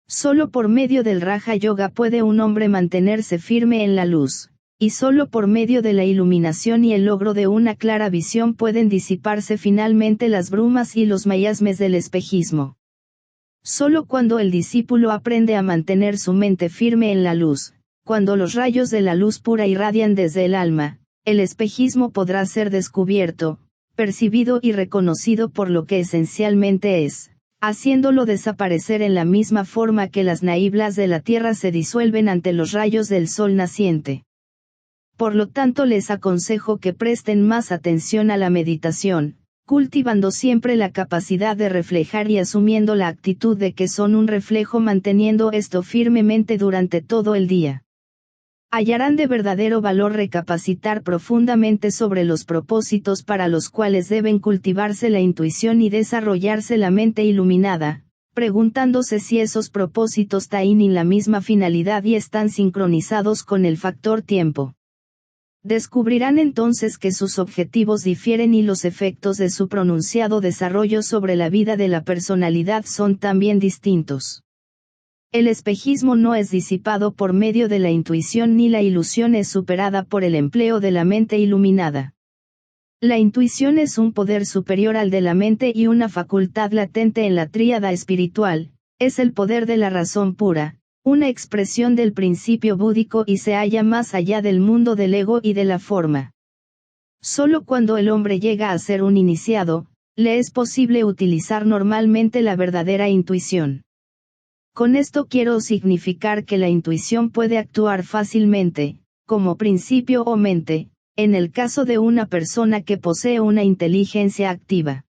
Solo por medio del Raja Yoga puede un hombre mantenerse firme en la luz, y solo por medio de la iluminación y el logro de una clara visión pueden disiparse finalmente las brumas y los miasmas del espejismo. Solo cuando el discípulo aprende a mantener su mente firme en la luz, cuando los rayos de la luz pura irradian desde el alma, el espejismo podrá ser descubierto, percibido y reconocido por lo que esencialmente es, haciéndolo desaparecer en la misma forma que las nieblas de la tierra se disuelven ante los rayos del sol naciente. Por lo tanto les aconsejo que presten más atención a la meditación, cultivando siempre la capacidad de reflejar y asumiendo la actitud de que son un reflejo manteniendo esto firmemente durante todo el día. Hallarán de verdadero valor recapacitar profundamente sobre los propósitos para los cuales deben cultivarse la intuición y desarrollarse la mente iluminada, preguntándose si esos propósitos tienen la misma finalidad y están sincronizados con el factor tiempo. Descubrirán entonces que sus objetivos difieren y los efectos de su pronunciado desarrollo sobre la vida de la personalidad son también distintos. El espejismo no es disipado por medio de la intuición ni la ilusión es superada por el empleo de la mente iluminada. La intuición es un poder superior al de la mente y una facultad latente en la tríada espiritual, es el poder de la razón pura, una expresión del principio búdico y se halla más allá del mundo del ego y de la forma. Solo cuando el hombre llega a ser un iniciado, le es posible utilizar normalmente la verdadera intuición. Con esto quiero significar que la intuición puede actuar fácilmente, como principio o mente, en el caso de una persona que posee una inteligencia activa.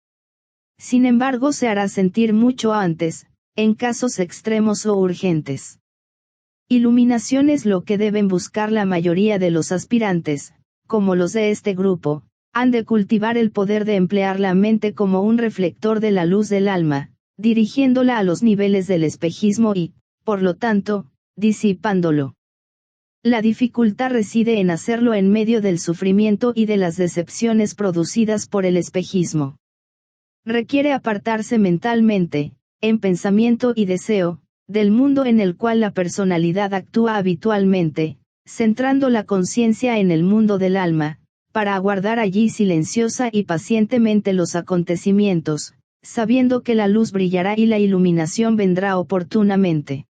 Sin embargo, se hará sentir mucho antes, en casos extremos o urgentes. Iluminación es lo que deben buscar la mayoría de los aspirantes, como los de este grupo, han de cultivar el poder de emplear la mente como un reflector de la luz del alma, dirigiéndola a los niveles del espejismo y, por lo tanto, disipándolo. La dificultad reside en hacerlo en medio del sufrimiento y de las decepciones producidas por el espejismo. Requiere apartarse mentalmente, en pensamiento y deseo, del mundo en el cual la personalidad actúa habitualmente, centrando la conciencia en el mundo del alma, para aguardar allí silenciosa y pacientemente los acontecimientos, sabiendo que la luz brillará y la iluminación vendrá oportunamente.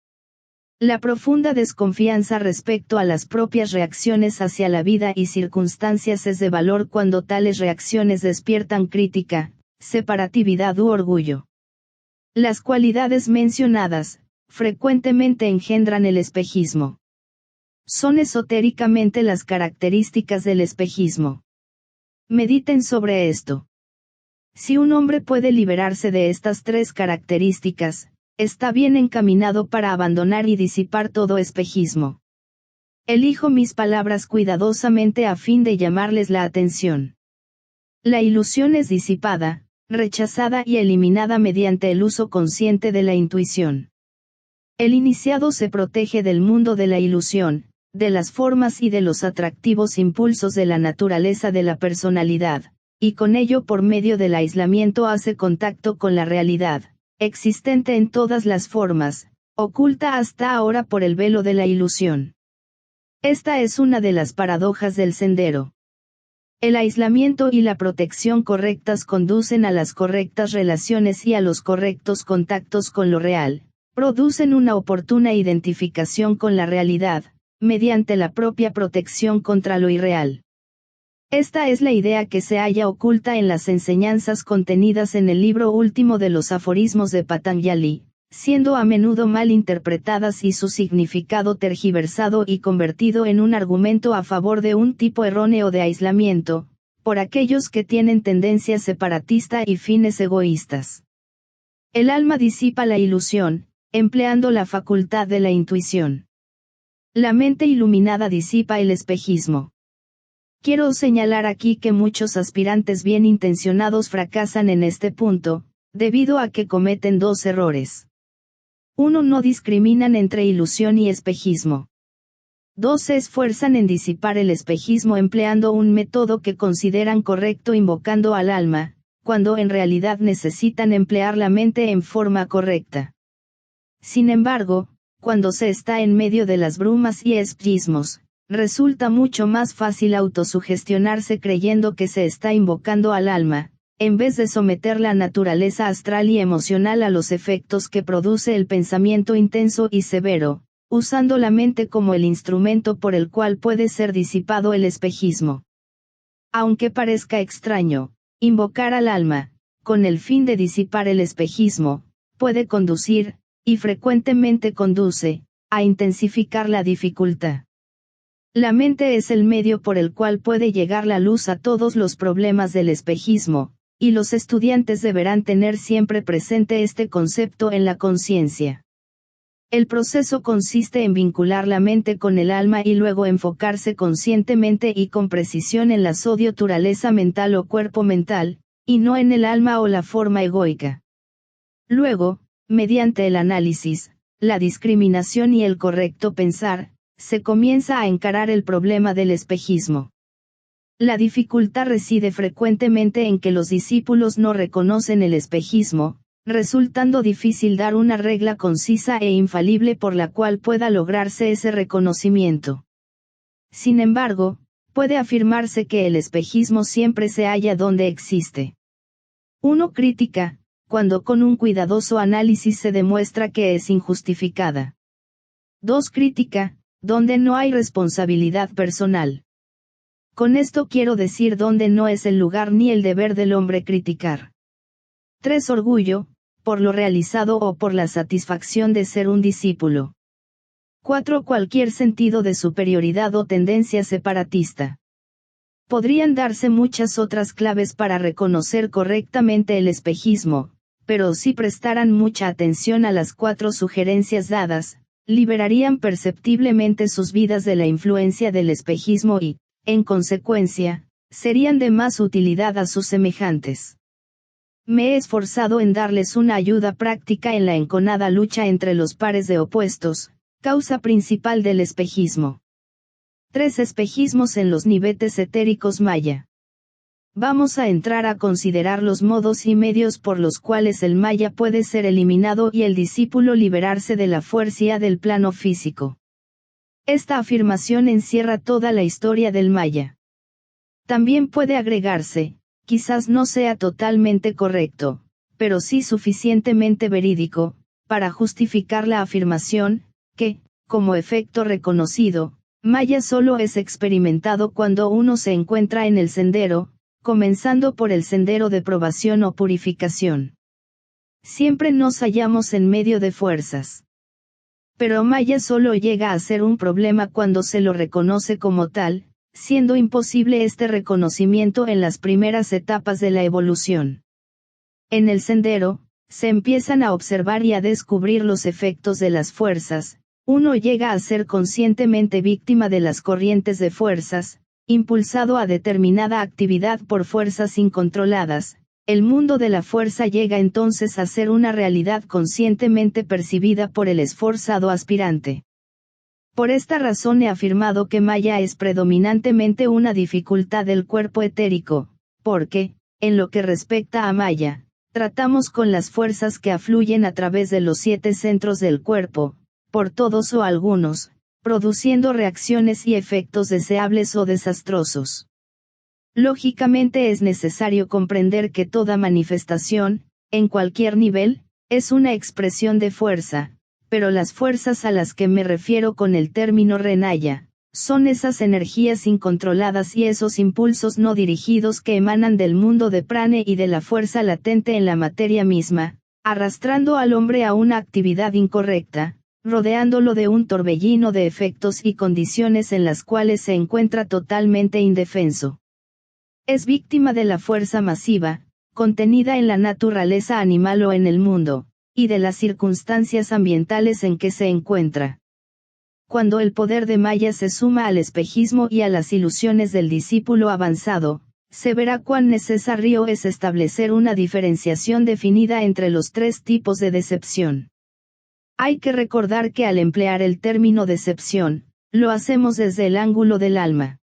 La profunda desconfianza respecto a las propias reacciones hacia la vida y circunstancias es de valor cuando tales reacciones despiertan crítica, separatividad u orgullo. Las cualidades mencionadas, frecuentemente engendran el espejismo. Son esotéricamente las características del espejismo. Mediten sobre esto. Si un hombre puede liberarse de estas tres características, está bien encaminado para abandonar y disipar todo espejismo. Elijo mis palabras cuidadosamente a fin de llamarles la atención. La ilusión es disipada, rechazada y eliminada mediante el uso consciente de la intuición. El iniciado se protege del mundo de la ilusión, de las formas y de los atractivos impulsos de la naturaleza de la personalidad, y con ello por medio del aislamiento hace contacto con la realidad, existente en todas las formas, oculta hasta ahora por el velo de la ilusión. Esta es una de las paradojas del sendero. El aislamiento y la protección correctas conducen a las correctas relaciones y a los correctos contactos con lo real, producen una oportuna identificación con la realidad, mediante la propia protección contra lo irreal. Esta es la idea que se halla oculta en las enseñanzas contenidas en el libro último de los aforismos de Patanjali, siendo a menudo mal interpretadas y su significado tergiversado y convertido en un argumento a favor de un tipo erróneo de aislamiento, por aquellos que tienen tendencia separatista y fines egoístas. El alma disipa la ilusión, empleando la facultad de la intuición. La mente iluminada disipa el espejismo. Quiero señalar aquí que muchos aspirantes bien intencionados fracasan en este punto, debido a que cometen dos errores. 1. No discriminan entre ilusión y espejismo. 2. Se esfuerzan en disipar el espejismo empleando un método que consideran correcto invocando al alma, cuando en realidad necesitan emplear la mente en forma correcta. Sin embargo, cuando se está en medio de las brumas y espejismos, resulta mucho más fácil autosugestionarse creyendo que se está invocando al alma, en vez de someter la naturaleza astral y emocional a los efectos que produce el pensamiento intenso y severo, usando la mente como el instrumento por el cual puede ser disipado el espejismo. Aunque parezca extraño, invocar al alma, con el fin de disipar el espejismo, puede conducir, y frecuentemente conduce, a intensificar la dificultad. La mente es el medio por el cual puede llegar la luz a todos los problemas del espejismo, y los estudiantes deberán tener siempre presente este concepto en la conciencia. El proceso consiste en vincular la mente con el alma y luego enfocarse conscientemente y con precisión en la naturaleza mental o cuerpo mental, y no en el alma o la forma egoica. Luego, mediante el análisis, la discriminación y el correcto pensar, se comienza a encarar el problema del espejismo. La dificultad reside frecuentemente en que los discípulos no reconocen el espejismo, resultando difícil dar una regla concisa e infalible por la cual pueda lograrse ese reconocimiento. Sin embargo, puede afirmarse que el espejismo siempre se halla donde existe. 1. Crítica, cuando con un cuidadoso análisis se demuestra que es injustificada. 2. Crítica, donde no hay responsabilidad personal. Con esto quiero decir donde no es el lugar ni el deber del hombre criticar. 3. Orgullo, por lo realizado o por la satisfacción de ser un discípulo. 4. Cualquier sentido de superioridad o tendencia separatista. Podrían darse muchas otras claves para reconocer correctamente el espejismo, pero si prestaran mucha atención a las 4 sugerencias dadas, liberarían perceptiblemente sus vidas de la influencia del espejismo y, en consecuencia, serían de más utilidad a sus semejantes. Me he esforzado en darles una ayuda práctica en la enconada lucha entre los pares de opuestos, causa principal del espejismo. 3 espejismos en los niveles etéricos maya. Vamos a entrar a considerar los modos y medios por los cuales el maya puede ser eliminado y el discípulo liberarse de la fuerza del plano físico. Esta afirmación encierra toda la historia del Maya. También puede agregarse, quizás no sea totalmente correcto, pero sí suficientemente verídico, para justificar la afirmación, que, como efecto reconocido, Maya solo es experimentado cuando uno se encuentra en el sendero, comenzando por el sendero de probación o purificación. Siempre nos hallamos en medio de fuerzas. Pero Maya solo llega a ser un problema cuando se lo reconoce como tal, siendo imposible este reconocimiento en las primeras etapas de la evolución. En el sendero, se empiezan a observar y a descubrir los efectos de las fuerzas, uno llega a ser conscientemente víctima de las corrientes de fuerzas, impulsado a determinada actividad por fuerzas incontroladas. El mundo de la fuerza llega entonces a ser una realidad conscientemente percibida por el esforzado aspirante. Por esta razón he afirmado que Maya es predominantemente una dificultad del cuerpo etérico, porque, en lo que respecta a Maya, tratamos con las fuerzas que afluyen a través de los 7 centros del cuerpo, por todos o algunos, produciendo reacciones y efectos deseables o desastrosos. Lógicamente es necesario comprender que toda manifestación, en cualquier nivel, es una expresión de fuerza, pero las fuerzas a las que me refiero con el término Renaya, son esas energías incontroladas y esos impulsos no dirigidos que emanan del mundo de prane y de la fuerza latente en la materia misma, arrastrando al hombre a una actividad incorrecta, rodeándolo de un torbellino de efectos y condiciones en las cuales se encuentra totalmente indefenso. Es víctima de la fuerza masiva, contenida en la naturaleza animal o en el mundo, y de las circunstancias ambientales en que se encuentra. Cuando el poder de Maya se suma al espejismo y a las ilusiones del discípulo avanzado, se verá cuán necesario es establecer una diferenciación definida entre los 3 tipos de decepción. Hay que recordar que al emplear el término decepción, lo hacemos desde el ángulo del alma.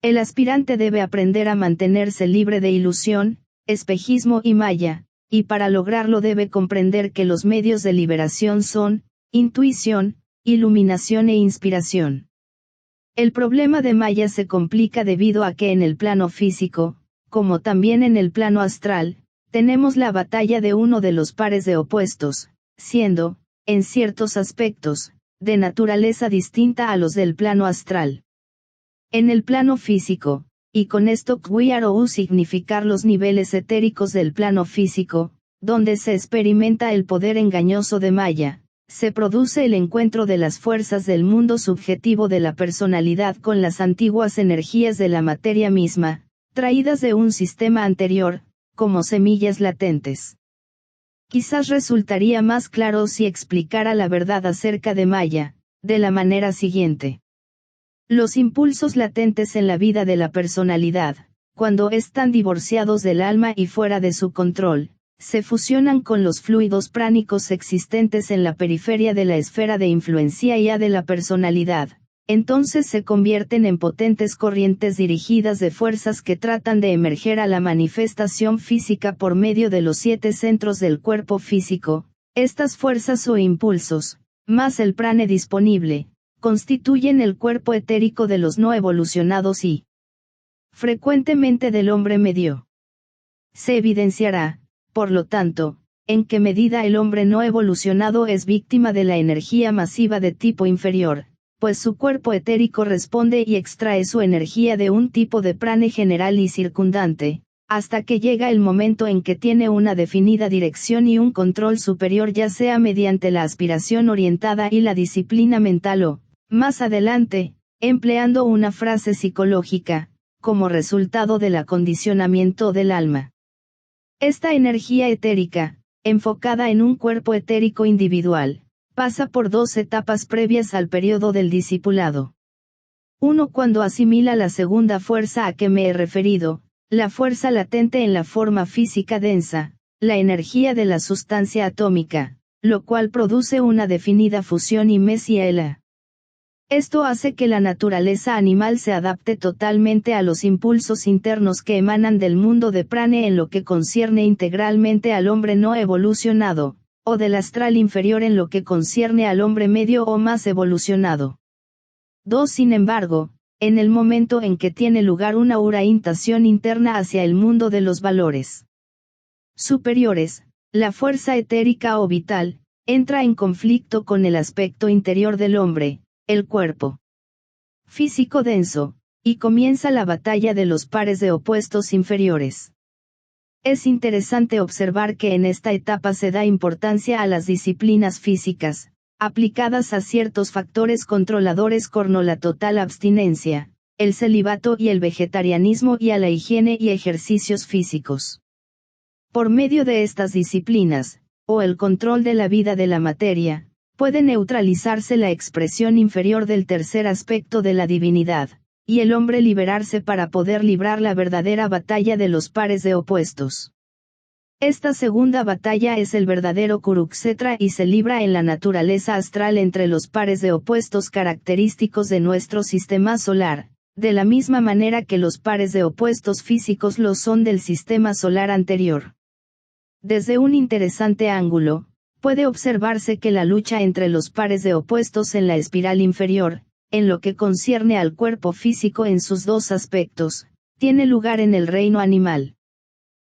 El aspirante debe aprender a mantenerse libre de ilusión, espejismo y Maya, y para lograrlo debe comprender que los medios de liberación son, intuición, iluminación e inspiración. El problema de Maya se complica debido a que en el plano físico, como también en el plano astral, tenemos la batalla de uno de los pares de opuestos, siendo, en ciertos aspectos, de naturaleza distinta a los del plano astral. En el plano físico, y con esto quiero significar los niveles etéricos del plano físico, donde se experimenta el poder engañoso de Maya, se produce el encuentro de las fuerzas del mundo subjetivo de la personalidad con las antiguas energías de la materia misma, traídas de un sistema anterior, como semillas latentes. Quizás resultaría más claro si explicara la verdad acerca de Maya, de la manera siguiente. Los impulsos latentes en la vida de la personalidad, cuando están divorciados del alma y fuera de su control, se fusionan con los fluidos pránicos existentes en la periferia de la esfera de influencia IA de la personalidad. Entonces se convierten en potentes corrientes dirigidas de fuerzas que tratan de emerger a la manifestación física por medio de los 7 centros del cuerpo físico. Estas fuerzas o impulsos, más el prane disponible, constituyen el cuerpo etérico de los no evolucionados y, frecuentemente del hombre medio. Se evidenciará, por lo tanto, en qué medida el hombre no evolucionado es víctima de la energía masiva de tipo inferior, pues su cuerpo etérico responde y extrae su energía de un tipo de prane general y circundante, hasta que llega el momento en que tiene una definida dirección y un control superior, ya sea mediante la aspiración orientada y la disciplina mental o, más adelante, empleando una frase psicológica, como resultado del acondicionamiento del alma. Esta energía etérica, enfocada en un cuerpo etérico individual, pasa por 2 etapas previas al periodo del discipulado. 1. Cuando asimila la segunda fuerza a que me he referido, la fuerza latente en la forma física densa, la energía de la sustancia atómica, lo cual produce una definida fusión y mesiela. Esto hace que la naturaleza animal se adapte totalmente a los impulsos internos que emanan del mundo de prane en lo que concierne integralmente al hombre no evolucionado, o del astral inferior en lo que concierne al hombre medio o más evolucionado. 2. Sin embargo, en el momento en que tiene lugar una orientación interna hacia el mundo de los valores superiores, la fuerza etérica o vital, entra en conflicto con el aspecto interior del hombre, el cuerpo físico denso, y comienza la batalla de los pares de opuestos inferiores. Es interesante observar que en esta etapa se da importancia a las disciplinas físicas, aplicadas a ciertos factores controladores como la total abstinencia, el celibato y el vegetarianismo y a la higiene y ejercicios físicos. Por medio de estas disciplinas, o el control de la vida de la materia, puede neutralizarse la expresión inferior del tercer aspecto de la divinidad, y el hombre liberarse para poder librar la verdadera batalla de los pares de opuestos. Esta segunda batalla es el verdadero Kurukshetra y se libra en la naturaleza astral entre los pares de opuestos característicos de nuestro sistema solar, de la misma manera que los pares de opuestos físicos lo son del sistema solar anterior. Desde un interesante ángulo, puede observarse que la lucha entre los pares de opuestos en la espiral inferior, en lo que concierne al cuerpo físico en sus dos aspectos, tiene lugar en el reino animal.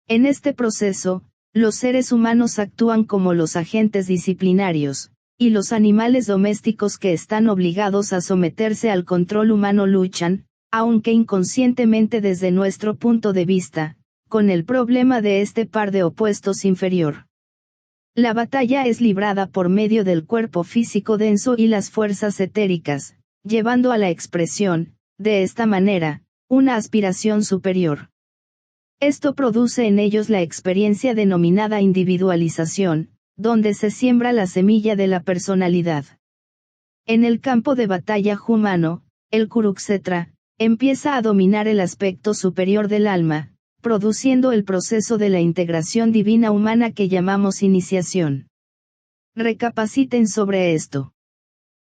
En este proceso, los seres humanos actúan como los agentes disciplinarios, y los animales domésticos que están obligados a someterse al control humano luchan, aunque inconscientemente desde nuestro punto de vista, con el problema de este par de opuestos inferior. La batalla es librada por medio del cuerpo físico denso y las fuerzas etéricas, llevando a la expresión, de esta manera, una aspiración superior. Esto produce en ellos la experiencia denominada individualización, donde se siembra la semilla de la personalidad. En el campo de batalla humano, el Kurukshetra empieza a dominar el aspecto superior del alma, produciendo el proceso de la integración divina humana que llamamos iniciación. Recapaciten sobre esto.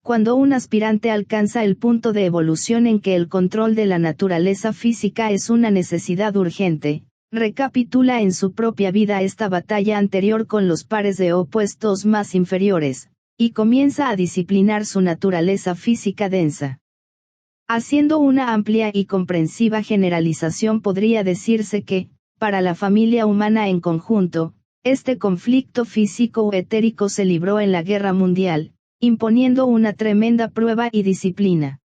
Cuando un aspirante alcanza el punto de evolución en que el control de la naturaleza física es una necesidad urgente, recapitula en su propia vida esta batalla anterior con los pares de opuestos más inferiores, y comienza a disciplinar su naturaleza física densa. Haciendo una amplia y comprensiva generalización podría decirse que, para la familia humana en conjunto, este conflicto físico o etérico se libró en la Guerra Mundial, imponiendo una tremenda prueba y disciplina.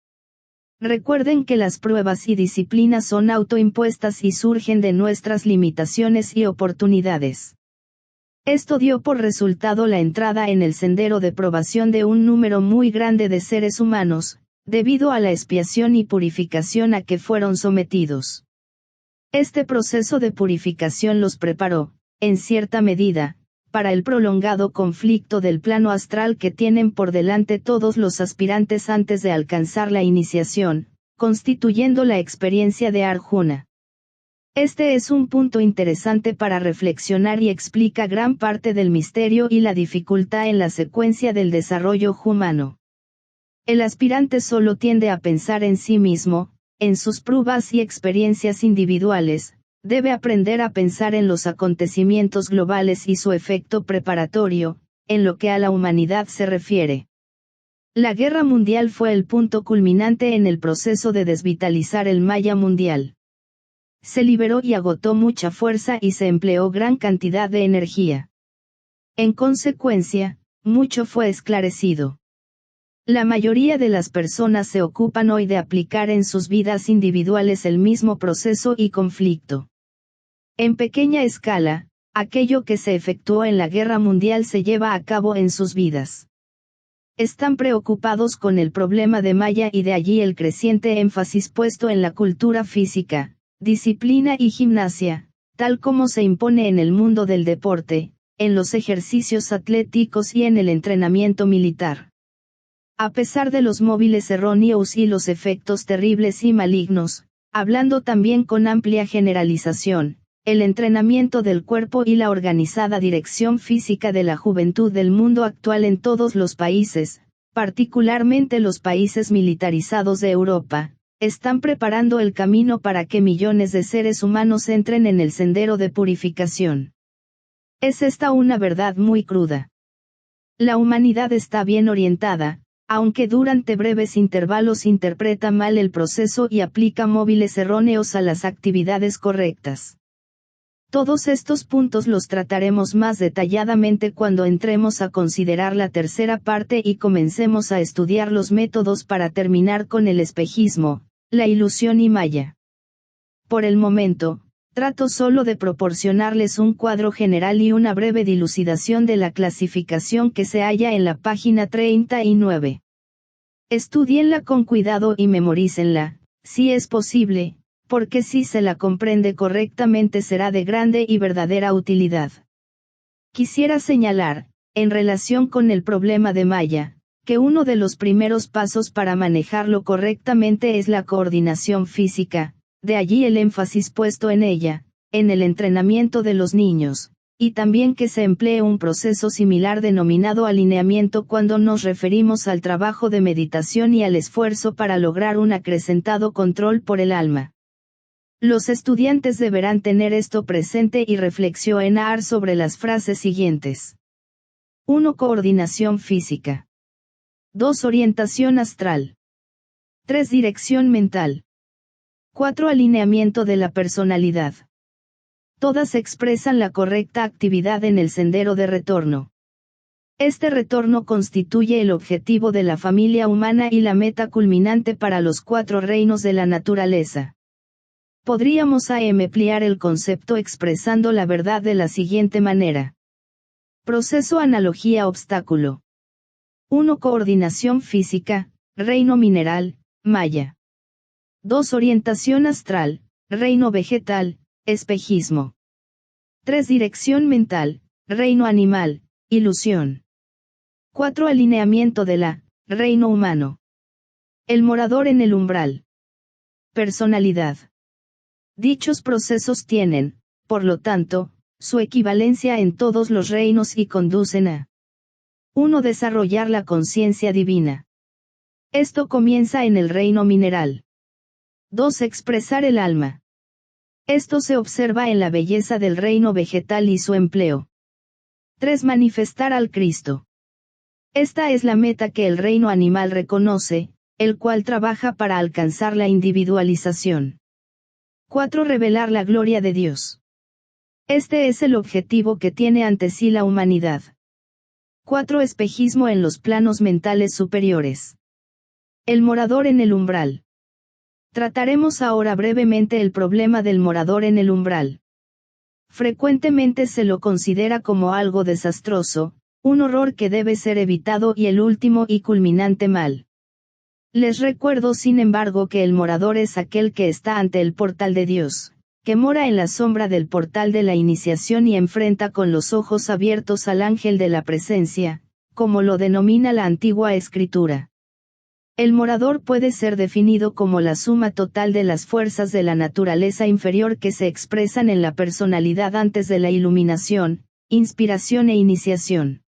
Recuerden que las pruebas y disciplinas son autoimpuestas y surgen de nuestras limitaciones y oportunidades. Esto dio por resultado la entrada en el sendero de probación de un número muy grande de seres humanos, debido a la expiación y purificación a que fueron sometidos. Este proceso de purificación los preparó, en cierta medida, para el prolongado conflicto del plano astral que tienen por delante todos los aspirantes antes de alcanzar la iniciación, constituyendo la experiencia de Arjuna. Este es un punto interesante para reflexionar y explica gran parte del misterio y la dificultad en la secuencia del desarrollo humano. El aspirante solo tiende a pensar en sí mismo, en sus pruebas y experiencias individuales, debe aprender a pensar en los acontecimientos globales y su efecto preparatorio, en lo que a la humanidad se refiere. La Guerra Mundial fue el punto culminante en el proceso de desvitalizar el Maya mundial. Se liberó y agotó mucha fuerza y se empleó gran cantidad de energía. En consecuencia, mucho fue esclarecido. La mayoría de las personas se ocupan hoy de aplicar en sus vidas individuales el mismo proceso y conflicto. En pequeña escala, aquello que se efectuó en la Guerra Mundial se lleva a cabo en sus vidas. Están preocupados con el problema de Maya y de allí el creciente énfasis puesto en la cultura física, disciplina y gimnasia, tal como se impone en el mundo del deporte, en los ejercicios atléticos y en el entrenamiento militar. A pesar de los móviles erróneos y los efectos terribles y malignos, hablando también con amplia generalización, el entrenamiento del cuerpo y la organizada dirección física de la juventud del mundo actual en todos los países, particularmente los países militarizados de Europa, están preparando el camino para que millones de seres humanos entren en el sendero de purificación. Es esta una verdad muy cruda. La humanidad está bien orientada, aunque durante breves intervalos interpreta mal el proceso y aplica móviles erróneos a las actividades correctas. Todos estos puntos los trataremos más detalladamente cuando entremos a considerar la tercera parte y comencemos a estudiar los métodos para terminar con el espejismo, la ilusión y maya. Por el momento, trato solo de proporcionarles un cuadro general y una breve dilucidación de la clasificación que se halla en la página 39. Estúdienla con cuidado y memorícenla, si es posible, porque si se la comprende correctamente será de grande y verdadera utilidad. Quisiera señalar, en relación con el problema de maya, que uno de los primeros pasos para manejarlo correctamente es la coordinación física, de allí el énfasis puesto en ella, en el entrenamiento de los niños, y también que se emplee un proceso similar denominado alineamiento cuando nos referimos al trabajo de meditación y al esfuerzo para lograr un acrecentado control por el alma. Los estudiantes deberán tener esto presente y reflexionar sobre las frases siguientes. 1. Coordinación física. 2. Orientación astral. 3. Dirección mental. 4. Alineamiento de la personalidad. Todas expresan la correcta actividad en el sendero de retorno. Este retorno constituye el objetivo de la familia humana y la meta culminante para los 4 reinos de la naturaleza. Podríamos ampliar el concepto expresando la verdad de la siguiente manera. Proceso analogía obstáculo. 1. Coordinación física, reino mineral, maya. 2. Orientación astral, reino vegetal, espejismo. 3. Dirección mental, reino animal, ilusión. 4. Alineamiento de la, reino humano. El morador en el umbral. Personalidad. Dichos procesos tienen, por lo tanto, su equivalencia en todos los reinos y conducen a 1. Desarrollar la conciencia divina. Esto comienza en el reino mineral. 2. Expresar el alma. Esto se observa en la belleza del reino vegetal y su empleo. 3. Manifestar al Cristo. Esta es la meta que el reino animal reconoce, el cual trabaja para alcanzar la individualización. 4. Revelar la gloria de Dios. Este es el objetivo que tiene ante sí la humanidad. 4. Espejismo en los planos mentales superiores. El morador en el umbral. Trataremos ahora brevemente el problema del morador en el umbral. Frecuentemente se lo considera como algo desastroso, un horror que debe ser evitado y el último y culminante mal. Les recuerdo sin embargo que el morador es aquel que está ante el portal de Dios, que mora en la sombra del portal de la iniciación y enfrenta con los ojos abiertos al ángel de la presencia, como lo denomina la antigua escritura. El morador puede ser definido como la suma total de las fuerzas de la naturaleza inferior que se expresan en la personalidad antes de la iluminación, inspiración e iniciación.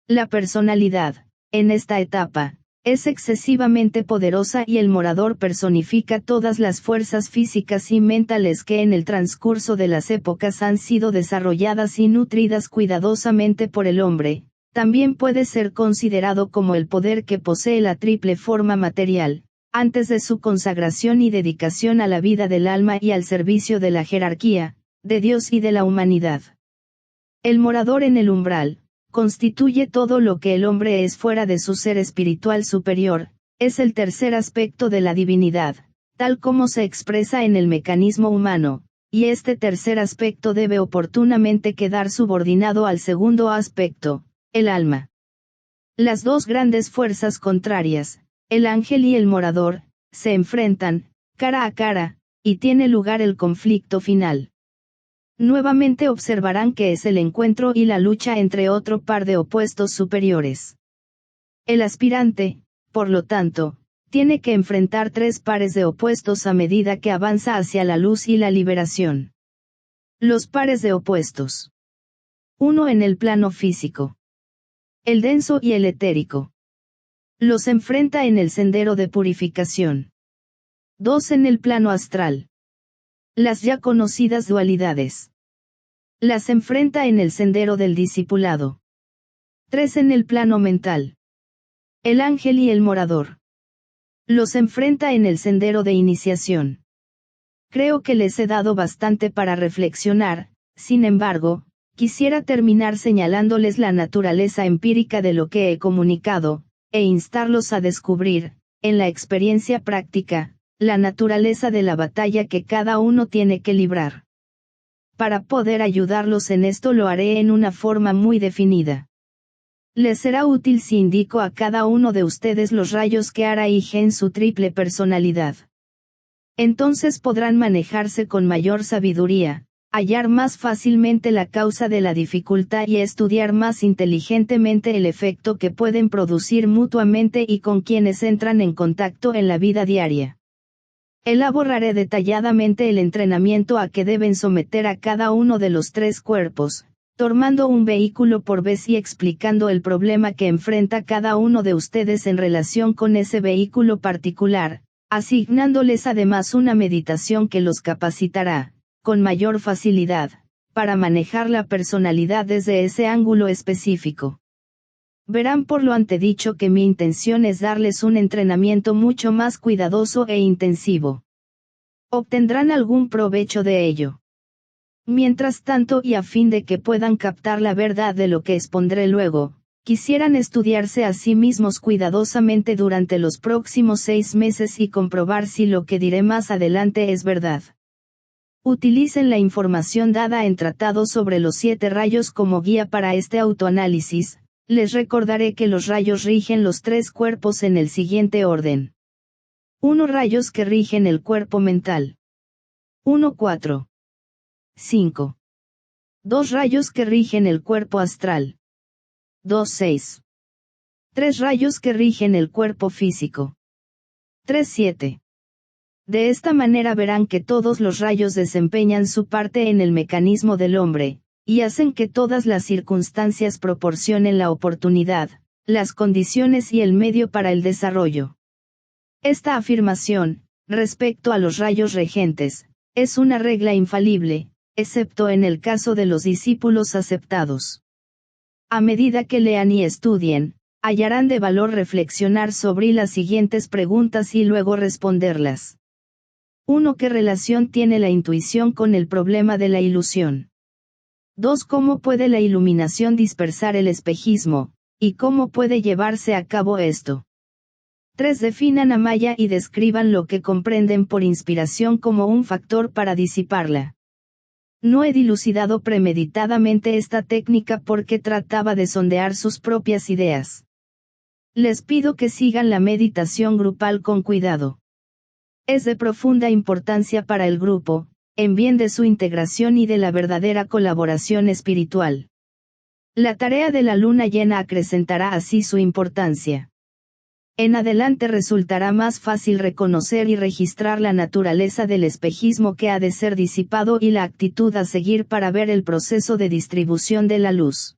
La personalidad, en esta etapa, es excesivamente poderosa y el morador personifica todas las fuerzas físicas y mentales que en el transcurso de las épocas han sido desarrolladas y nutridas cuidadosamente por el hombre. También puede ser considerado como el poder que posee la triple forma material, antes de su consagración y dedicación a la vida del alma y al servicio de la jerarquía, de Dios y de la humanidad. El morador en el umbral, constituye todo lo que el hombre es fuera de su ser espiritual superior, es el tercer aspecto de la divinidad, tal como se expresa en el mecanismo humano, y este tercer aspecto debe oportunamente quedar subordinado al segundo aspecto, el alma. Las dos grandes fuerzas contrarias, el ángel y el morador, se enfrentan, cara a cara, y tiene lugar el conflicto final. Nuevamente observarán que es el encuentro y la lucha entre otro par de opuestos superiores. El aspirante, por lo tanto, tiene que enfrentar 3 pares de opuestos a medida que avanza hacia la luz y la liberación. Los pares de opuestos. 1 en el plano físico. El denso y el etérico. Los enfrenta en el sendero de purificación. 2 en el plano astral. Las ya conocidas dualidades. Las enfrenta en el sendero del discipulado. 3 en el plano mental. El ángel y el morador. Los enfrenta en el sendero de iniciación. Creo que les he dado bastante para reflexionar, sin embargo, quisiera terminar señalándoles la naturaleza empírica de lo que he comunicado, e instarlos a descubrir, en la experiencia práctica, la naturaleza de la batalla que cada uno tiene que librar. Para poder ayudarlos en esto lo haré en una forma muy definida. Les será útil si indico a cada uno de ustedes los rayos que hará en su triple personalidad. Entonces podrán manejarse con mayor sabiduría, hallar más fácilmente la causa de la dificultad y estudiar más inteligentemente el efecto que pueden producir mutuamente y con quienes entran en contacto en la vida diaria. Elaboraré detalladamente el entrenamiento a que deben someter a cada uno de los tres cuerpos, tomando un vehículo por vez y explicando el problema que enfrenta cada uno de ustedes en relación con ese vehículo particular, asignándoles además una meditación que los capacitará, con mayor facilidad, para manejar la personalidad desde ese ángulo específico. Verán por lo antedicho que mi intención es darles un entrenamiento mucho más cuidadoso e intensivo. Obtendrán algún provecho de ello. Mientras tanto, y a fin de que puedan captar la verdad de lo que expondré luego, quisieran estudiarse a sí mismos cuidadosamente durante los próximos 6 meses y comprobar si lo que diré más adelante es verdad. Utilicen la información dada en tratados sobre los 7 rayos como guía para este autoanálisis. Les recordaré que los rayos rigen los 3 cuerpos en el siguiente orden. 1 rayos que rigen el cuerpo mental. 1 4. 5. 2 rayos que rigen el cuerpo astral. 2 6. 3 rayos que rigen el cuerpo físico. 3 7. De esta manera verán que todos los rayos desempeñan su parte en el mecanismo del hombre, y hacen que todas las circunstancias proporcionen la oportunidad, las condiciones y el medio para el desarrollo. Esta afirmación, respecto a los rayos regentes, es una regla infalible, excepto en el caso de los discípulos aceptados. A medida que lean y estudien, hallarán de valor reflexionar sobre las siguientes preguntas y luego responderlas. 1. ¿Qué relación tiene la intuición con el problema de la ilusión? 2. ¿Cómo puede la iluminación dispersar el espejismo, y cómo puede llevarse a cabo esto? 3. Definan a Maya y describan lo que comprenden por inspiración como un factor para disiparla. No he dilucidado premeditadamente esta técnica porque trataba de sondear sus propias ideas. Les pido que sigan la meditación grupal con cuidado. Es de profunda importancia para el grupo, en bien de su integración y de la verdadera colaboración espiritual. La tarea de la luna llena acrecentará así su importancia. En adelante resultará más fácil reconocer y registrar la naturaleza del espejismo que ha de ser disipado y la actitud a seguir para ver el proceso de distribución de la luz.